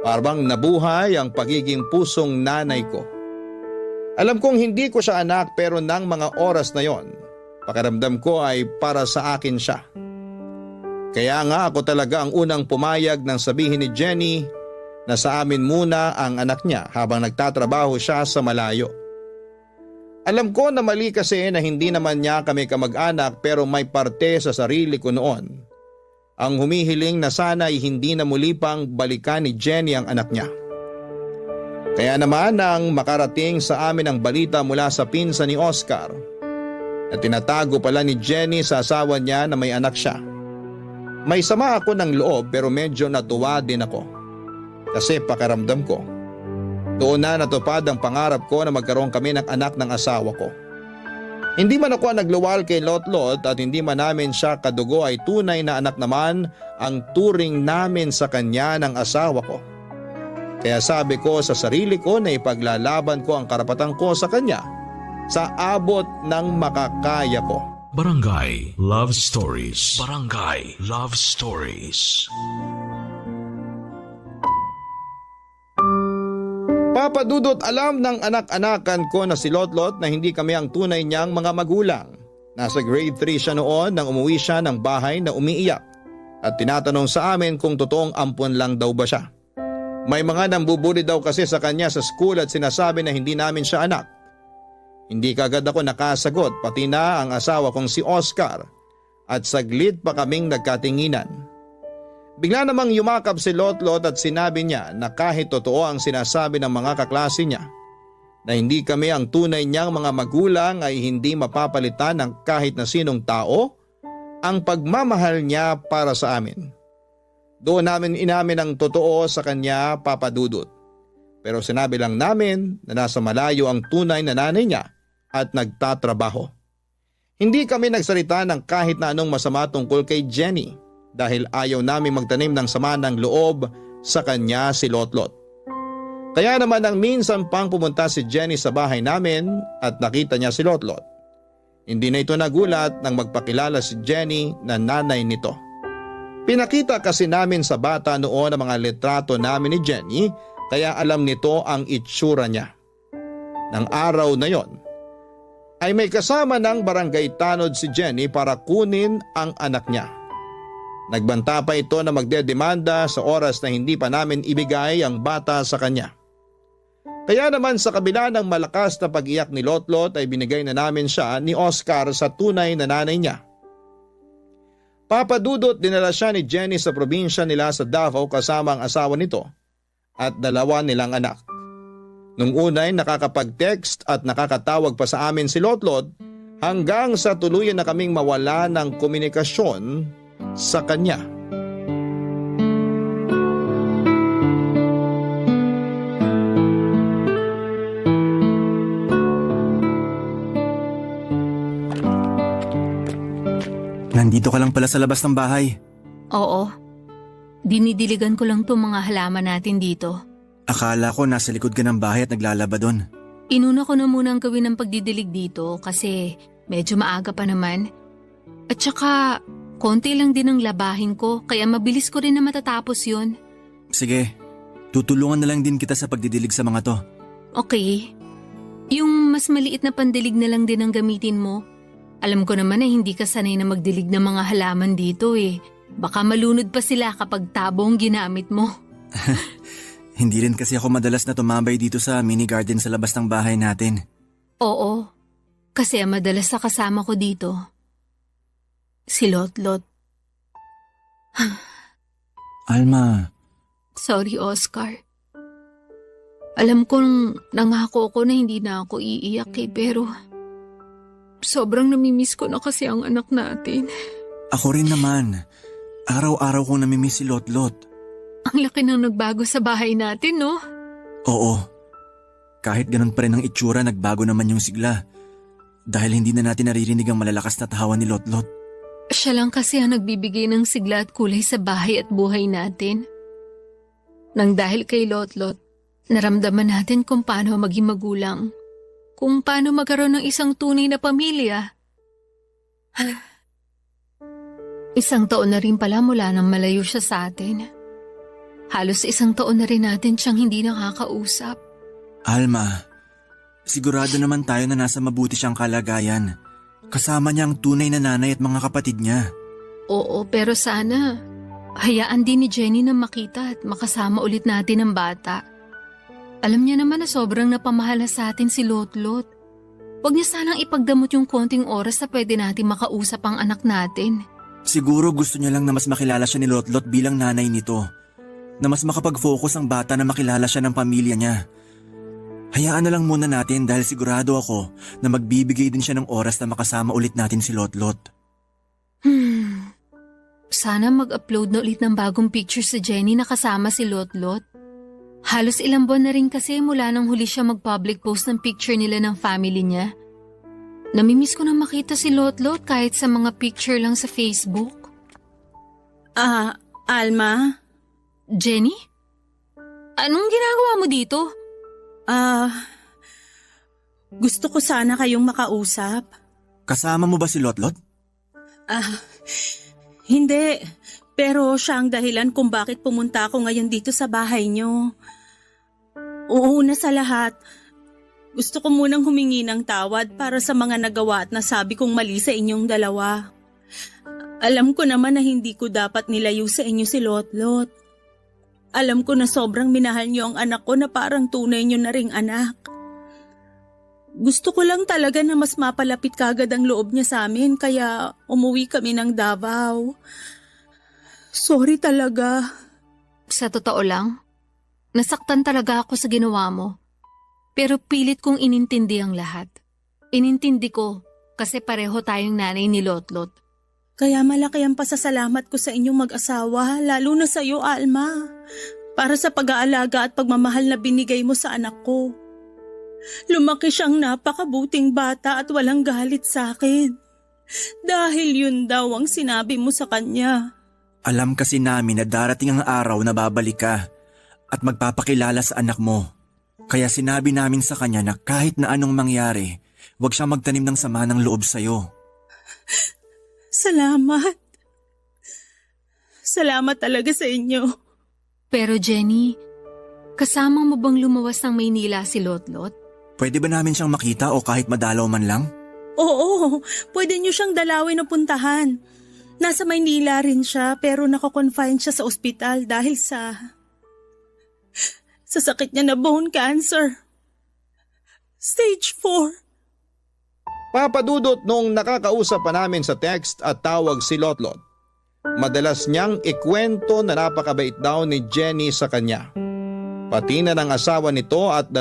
Parang nabuhay ang pagiging pusong nanay ko. Alam kong hindi ko siya anak pero nang mga oras na yon, pakiramdam ko ay para sa akin siya. Kaya nga ako talaga ang unang pumayag nang sabihin ni Jenny na sa amin muna ang anak niya habang nagtatrabaho siya sa malayo. Alam ko na mali kasi na hindi naman niya kami kamag-anak pero may parte sa sarili ko noon. Ang humihiling na sana ay hindi na muli pang balikan ni Jenny ang anak niya. Kaya naman nang makarating sa amin ang balita mula sa pinsan ni Oscar na tinatago pala ni Jenny sa asawa niya na may anak siya. May sama ako ng loob pero medyo natuwa din ako. Kasi pakiramdam ko, doon na natupad ang pangarap ko na magkaroon kami ng anak ng asawa ko. Hindi man ako nagluwal kay Lotlot at hindi man namin siya kadugo ay tunay na anak naman ang turing namin sa kanya ng asawa ko. Kaya sabi ko sa sarili ko na ipaglalaban ko ang karapatan ko sa kanya sa abot ng makakaya ko. Barangay Love Stories. Barangay Love Stories. Papadudot alam ng anak-anakan ko na si Lotlot na hindi kami ang tunay niyang mga magulang. Nasa grade 3 siya noon nang umuwi siya ng bahay na umiiyak at tinatanong sa amin kung totoong ampon lang daw ba siya. May mga nambubuli daw kasi sa kanya sa school at sinasabi na hindi namin siya anak. Hindi kagad ako nakasagot pati na ang asawa kong si Oscar at saglit pa kaming nagkatinginan. Bigla namang yumakap si Lotlot at sinabi niya na kahit totoo ang sinasabi ng mga kaklase niya na hindi kami ang tunay niyang mga magulang ay hindi mapapalitan ng kahit na sinong tao ang pagmamahal niya para sa amin. Doon namin inamin ang totoo sa kanya, Papadudot. Pero sinabi lang namin na nasa malayo ang tunay na nanay niya at nagtatrabaho. Hindi kami nagsalita ng kahit na anong masama tungkol kay Jenny dahil ayaw namin magtanim ng sama ng loob sa kanya si Lotlot. Kaya naman nang minsan pang pumunta si Jenny sa bahay namin at nakita niya si Lotlot, hindi na ito nagulat nang magpakilala si Jenny na nanay nito. Pinakita kasi namin sa bata noon ang mga litrato namin ni Jenny kaya alam nito ang itsura niya. ng araw na yon ay may kasama ng barangay tanod si Jenny para kunin ang anak niya. Nagbanta pa ito na magdedemanda sa oras na hindi pa namin ibigay ang bata sa kanya. Kaya naman sa kabila ng malakas na pag-iyak ni Lotlot ay binigay na namin siya ni Oscar sa tunay na nanay niya. Papadudot dinala siya ni Jenny sa probinsya nila sa Davao kasama ang asawa nito at 2 nilang anak. Nung unay nakakapag-text at nakakatawag pa sa amin si Lotlot hanggang sa tuluyan na kaming mawala ng komunikasyon sa kanya. Nandito ka lang pala sa labas ng bahay. Oo. Dinidiligan ko lang itong mga halaman natin dito. Akala ko nasa likod ka ng bahay at naglalaba doon. Inuna ko na muna ang gawin ng pagdidilig dito kasi medyo maaga pa naman. At saka, konti lang din ang labahin ko kaya mabilis ko rin na matatapos yun. Sige, tutulungan na lang din kita sa pagdidilig sa mga to. Okay. Yung mas maliit na pandilig na lang din ang gamitin mo. Alam ko naman na hindi ka sanay na magdilig ng mga halaman dito eh. Baka malunod pa sila kapag tabo ang ginamit mo. Hindi rin kasi ako madalas na tumambay dito sa mini garden sa labas ng bahay natin. Oo, kasi ang madalas na kasama ko dito, si Lotlot. Alma. Sorry, Oscar. Alam kong nangako ko na hindi na ako iiyak pero sobrang namimiss ko na kasi ang anak natin. Ako rin naman. Araw-araw kong namimiss si Lotlot. Ang laki ng nagbago sa bahay natin, no? Oo. Kahit ganun pa rin ang itsura, nagbago naman yung sigla. Dahil hindi na natin naririnig ang malalakas na tawa ni Lotlot. Siya lang kasi ang nagbibigay ng sigla at kulay sa bahay at buhay natin. Nang dahil kay Lotlot, naramdaman natin kung paano maging magulang. Kung paano magkaroon ng isang tunay na pamilya. Isang taon na rin pala mula nang malayo siya sa atin. Halos 1 taon na rin natin siyang hindi nakakausap. Alma, sigurado naman tayo na nasa mabuti siyang kalagayan. Kasama niya ang tunay na nanay at mga kapatid niya. Oo, pero sana hayaan din ni Jenny na makita at makasama ulit natin ang bata. Alam niya naman na sobrang napamahala sa atin si Lotlot. Huwag niya sanang ipagdamot yung konting oras na pwede natin makausap ang anak natin. Siguro gusto niya lang na mas makilala siya ni Lotlot bilang nanay nito. Na mas makapag-focus ang bata na makilala siya ng pamilya niya. Hayaan na lang muna natin dahil sigurado ako na magbibigay din siya ng oras na makasama ulit natin si Lotlot. Sana mag-upload na ulit ng bagong picture si Jenny na kasama si Lotlot. Halos ilang buwan na rin kasi mula nang huli siya mag-public post ng picture nila ng family niya. Namimiss ko na makita si Lotlot kahit sa mga picture lang sa Facebook. Alma? Jenny? Anong ginagawa mo dito? Gusto ko sana kayong makausap. Kasama mo ba si Lotlot? Hindi. Pero siya ang dahilan kung bakit pumunta ako ngayon dito sa bahay niyo. Una sa lahat, gusto ko munang humingi ng tawad para sa mga nagawa at nasabi kong mali sa inyong dalawa. Alam ko naman na hindi ko dapat nilayo sa inyo si Lotlot. Alam ko na sobrang minahal niyo ang anak ko na parang tunay niyo na ring anak. Gusto ko lang talaga na mas mapalapit kagad ang loob niya sa amin kaya umuwi kami ng Davao. Sorry talaga. Sa totoo lang, nasaktan talaga ako sa ginawa mo. Pero pilit kong inintindi ang lahat. Inintindi ko kasi pareho tayong nanay ni Lotlot. Kaya malaki ang pasasalamat ko sa inyong mag-asawa, lalo na sa iyo, Alma. Para sa pag-aalaga at pagmamahal na binigay mo sa anak ko. Lumaki siyang napakabuting bata at walang galit sa akin. Dahil yun daw ang sinabi mo sa kanya. Alam kasi namin na darating ang araw na babalik ka at magpapakilala sa anak mo. Kaya sinabi namin sa kanya na kahit na anong mangyari, huwag siyang magtanim ng sama ng loob sa'yo. Salamat. Salamat talaga sa inyo. Pero Jenny, kasama mo bang lumawas ng Maynila si Lotlot? Pwede ba namin siyang makita o kahit madalaw man lang? Oo, pwede niyo siyang dalawin o puntahan. Nasa Maynila rin siya pero nako-confine siya sa ospital dahil sa sakit niya na bone cancer. Stage 4. Papadudot noong nakakausap pa namin sa text at tawag si Lotlot. Madalas niyang ikwento na napakabait daw ni Jenny sa kanya. Pati na ng asawa nito at 2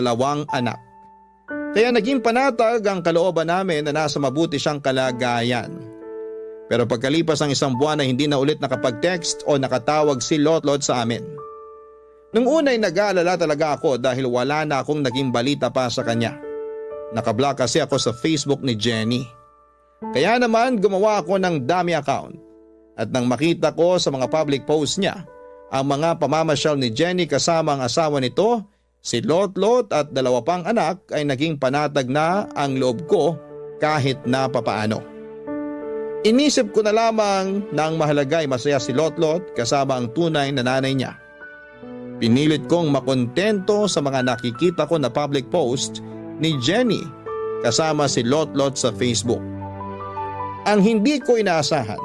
anak. Kaya naging panatag ang kalooban namin na nasa mabuti siyang kalagayan. Pero pagkalipas ng 1 buwan ay hindi na ulit nakapag-text o nakatawag si Lotlot sa amin. Nung unay nag-aalala talaga ako dahil wala na akong naging balita pa sa kanya. Nakablock kasi ako sa Facebook ni Jenny. Kaya naman gumawa ako ng dummy account. At nang makita ko sa mga public posts niya, ang mga pamamasyal ni Jenny kasama ang asawa nito, si Lotlot at 2 pang anak ay naging panatag na ang loob ko kahit na papaano. Inisip ko na lamang na ang mahalaga ay masaya si Lotlot kasama ang tunay na nanay niya. Pinilit kong makontento sa mga nakikita ko na public post ni Jenny kasama si Lotlot sa Facebook. Ang hindi ko inaasahan,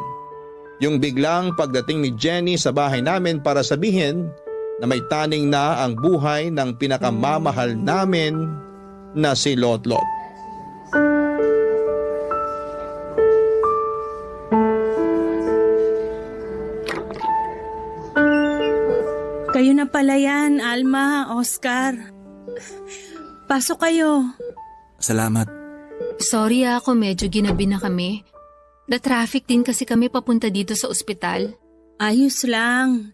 yung biglang pagdating ni Jenny sa bahay namin para sabihin na may taning na ang buhay ng pinakamamahal namin na si Lotlot. Kayo na pala yan, Alma, Oscar. Pasok kayo. Salamat. Sorry kung medyo ginabi na kami. Na-traffic din kasi kami papunta dito sa ospital. Ayos lang.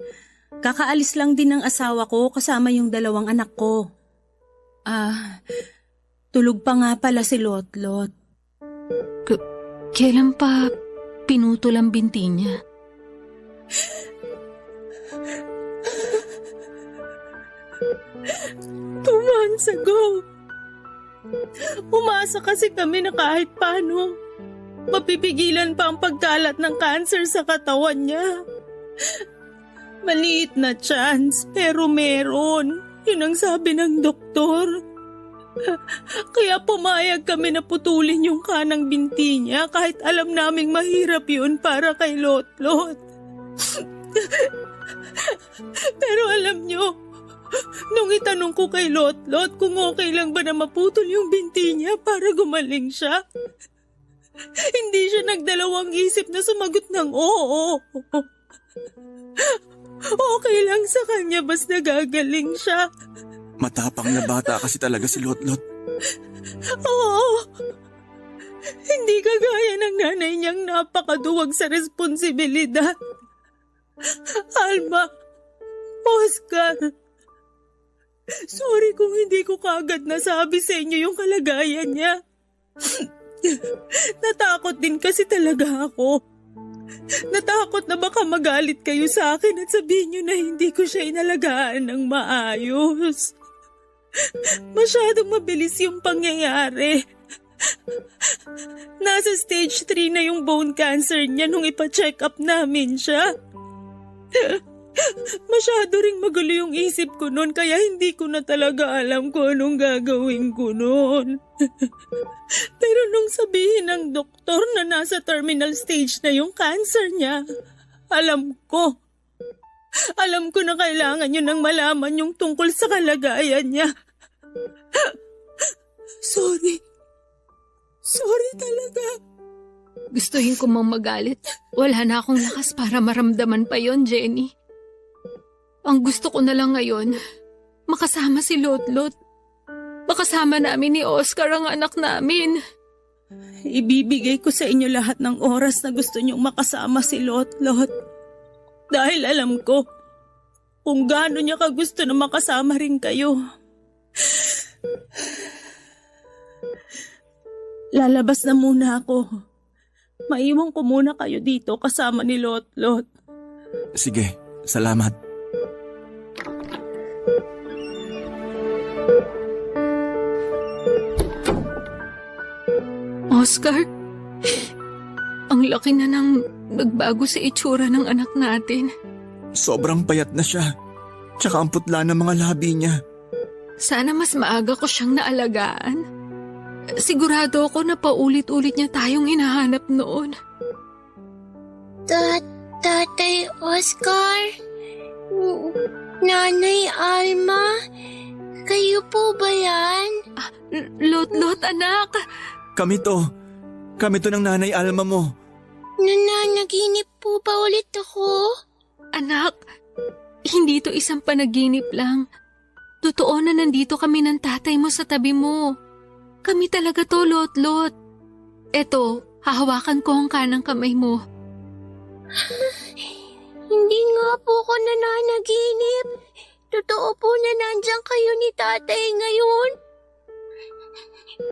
Kakaalis lang din ng asawa ko kasama yung 2 anak ko. Tulog pa nga pala si Lotlot. Kailan pa pinutol ang binti niya? Two months ago. Umasa kasi kami na kahit paano mapipigilan pa ang pagkalat ng cancer sa katawan niya. Maliit na chance pero meron. Yun ang sabi ng doktor. Kaya pumayag kami na putulin yung kanang binti niya kahit alam naming mahirap yun para kay Lotlot. Pero alam nyo, nung itanong ko kay Lotlot kung okay lang ba na maputol yung binti niya para gumaling siya, hindi siya nagdalawang isip na sumagot ng oo. Okay lang sa kanya basta gagaling siya. Matapang na bata kasi talaga si Lotlot. Oo. Hindi kagaya ng nanay niyang napakaduwag sa responsibilidad. Alma, Oscar, sorry kung hindi ko kaagad nasabi sa inyo yung kalagayan niya. Natakot din kasi talaga ako. Natakot na baka magalit kayo sa akin at sabihin niyo na hindi ko siya inalagaan ng maayos. Masyadong mabilis yung pangyayari. Nasa stage 3 na yung bone cancer niya nung ipa-check up namin siya. Masyado ring magulo yung isip ko noon kaya hindi ko na talaga alam kung anong gagawin ko noon. Pero nung sabihin ng doktor na nasa terminal stage na yung cancer niya, alam ko na kailangan nyo nang malaman yung tungkol sa kalagayan niya. Sorry talaga. Gustuhin ko mang magalit. Wala na akong lakas para maramdaman pa yon, Jenny. Ang gusto ko na lang ngayon, makasama si Lotlot. Makasama namin ni Oscar ang anak namin. Ibibigay ko sa inyo lahat ng oras na gusto nyong makasama si Lotlot. Dahil alam ko kung gaano niya kagusto na makasama rin kayo. Lalabas na muna ako. Maiwan ko muna kayo dito kasama ni Lotlot. Sige, salamat. Oscar, ang laki na nang nagbago sa itsura ng anak natin. Sobrang payat na siya. Tsaka ang putla ng mga labi niya. Sana mas maaga ko siyang naalagaan. Sigurado ako na paulit-ulit niya tayong hinahanap noon. Tatay Oscar? Nanay Alma? Kayo po ba yan? Lot, anak. Kami to ng Nanay Alma mo. Nananaginip po ba ulit ako? Anak, hindi to isang panaginip lang. Totoo na nandito kami ng tatay mo sa tabi mo. Kami talaga to, Lot. Eto, hahawakan ko ang kanang kamay mo. Hindi nga po ako nananaginip. Totoo po na nandiyan kayo ni tatay ngayon.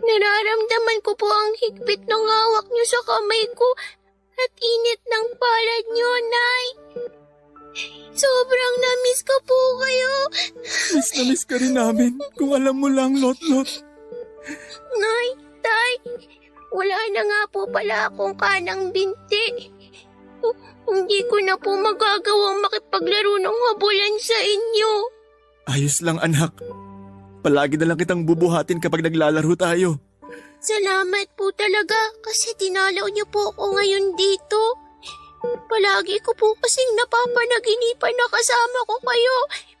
Nararamdaman ko po ang higpit ng hawak niyo sa kamay ko at init ng palad niyo, Nay. Sobrang na-miss ko po kayo. Miss na miss ka rin namin. Kung alam mo lang, Lot. Nay, Tay, wala na nga po pala akong kanang binti. Hindi ko na po magagawang makipaglaro ng habulan sa inyo. Ayos lang, anak. Palagi na lang kitang bubuhatin kapag naglalaro tayo. Salamat po talaga kasi tinalaw niyo po ako ngayon dito. Palagi ko po kasing napapanaginipan na kasama ko kayo.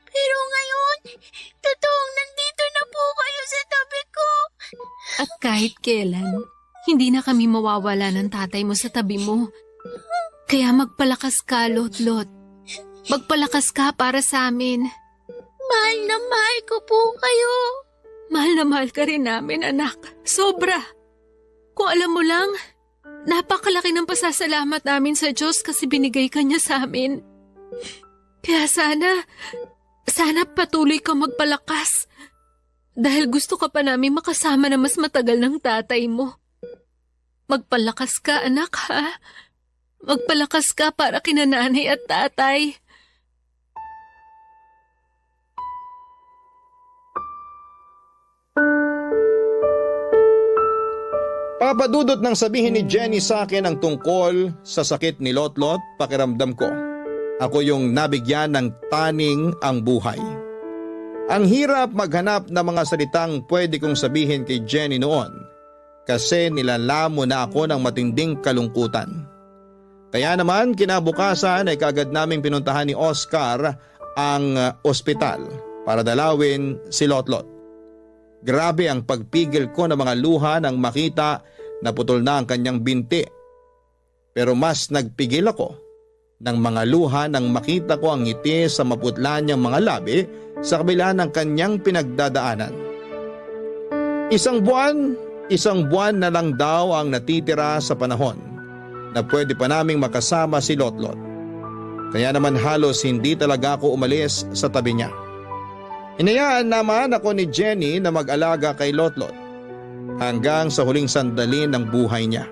Pero ngayon, totoong nandito na po kayo sa tabi ko. At kahit kailan, hindi na kami mawawala ng tatay mo sa tabi mo. Kaya magpalakas ka, Lot. Magpalakas ka para sa amin. Mahal na mahal ko po kayo. Mahal na mahal ka rin namin, anak. Sobra. Kung alam mo lang, napakalaki ng pasasalamat namin sa Diyos kasi binigay ka niya sa amin. Kaya sana patuloy ka magpalakas. Dahil gusto ka pa namin makasama na mas matagal ng tatay mo. Magpalakas ka, anak, ha? Magpalakas ka para kina nanay at tatay. Papadudot nang sabihin ni Jenny sa akin ang tungkol sa sakit ni Lotlot, pakiramdam ko. Ako yung nabigyan ng taning ang buhay. Ang hirap maghanap ng mga salitang pwede kong sabihin kay Jenny noon kasi nilalamo na ako ng matinding kalungkutan. Kaya naman kinabukasan ay kaagad naming pinuntahan ni Oscar ang ospital para dalawin si Lotlot. Grabe ang pagpigil ko ng mga luha nang makita na putol na ang kanyang binti. Pero mas nagpigil ako ng mga luha nang makita ko ang ngiti sa maputla niyang mga labi sa kabila ng kanyang pinagdadaanan. Isang buwan na lang daw ang natitira sa panahon na pwede pa naming makasama si Lotlot. Kaya naman halos hindi talaga ako umalis sa tabi niya. Hinayaan naman ako ni Jenny na mag-alaga kay Lotlot hanggang sa huling sandali ng buhay niya.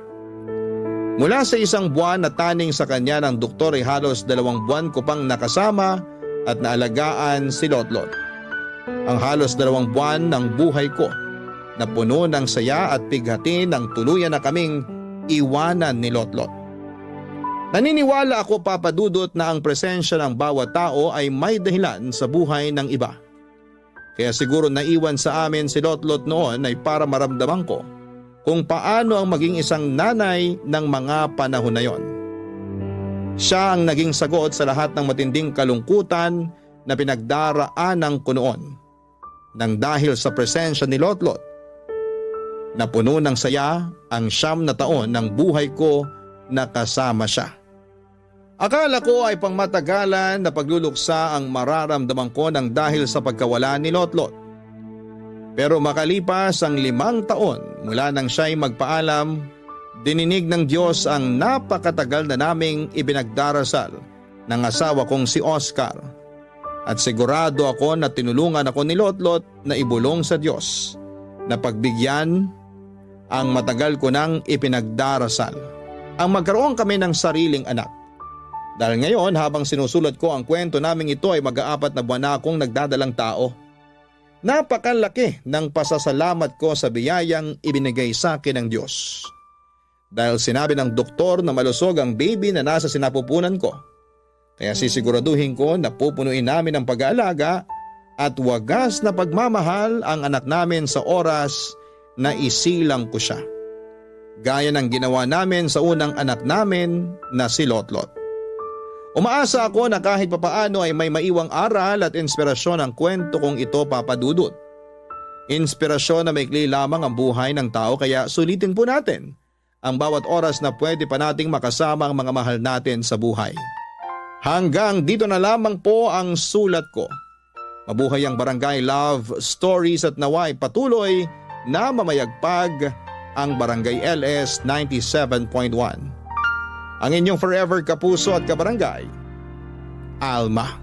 Mula sa 1 buwan na taning sa kanya ng doktor ay halos 2 buwan ko pang nakasama at naalagaan si Lotlot. Ang halos 2 buwan ng buhay ko na puno ng saya at pighati ng tuluyan na kaming iwanan ni Lotlot. Naniniwala ako, Papadudot, na ang presensya ng bawat tao ay may dahilan sa buhay ng iba. Kaya siguro naiwan sa amin si Lotlot noon ay para maramdaman ko kung paano ang maging isang nanay ng mga panahon na yon. Siya ang naging sagot sa lahat ng matinding kalungkutan na pinagdaraanan ko noon. Nang dahil sa presensya ni Lotlot, na puno ng saya ang 9 na taon ng buhay ko na kasama siya. Akala ko ay pangmatagalan na pagluluksa ang mararamdaman ko nang dahil sa pagkawala ni Lotlot. Pero makalipas ang 5 taon mula nang siya'y magpaalam, dininig ng Diyos ang napakatagal na naming ibinagdarasal ng asawa kong si Oscar. At sigurado ako na tinulungan ako ni Lotlot na ibulong sa Diyos na pagbigyan ang matagal ko nang ipinagdarasal. Ang magkaroon kami ng sariling anak. Dahil ngayon habang sinusulat ko ang kwento naming ito ay mag-4 na buwan na akong nagdadalang tao. Napakalaki ng pasasalamat ko sa biyayang ibinigay sa akin ng Diyos. Dahil sinabi ng doktor na malusog ang baby na nasa sinapupunan ko. Kaya sisiguraduhin ko na pupunuin namin ang pag-aalaga at wagas na pagmamahal ang anak namin sa oras na isilang ko siya. Gaya ng ginawa namin sa unang anak namin na si Lotlot. Umaasa ako na kahit papaano ay may maiwang aral at inspirasyon ang kwento kong ito, Papa Dudut. Inspirasyon na maikli lamang ang buhay ng tao, kaya sulitin po natin ang bawat oras na pwede pa nating makasama ang mga mahal natin sa buhay. Hanggang dito na lamang po ang sulat ko. Mabuhay ang Barangay Love Stories at naway patuloy na mamayagpag ang Barangay LS 97.1. Ang inyong forever kapuso at kabarangay, Alma.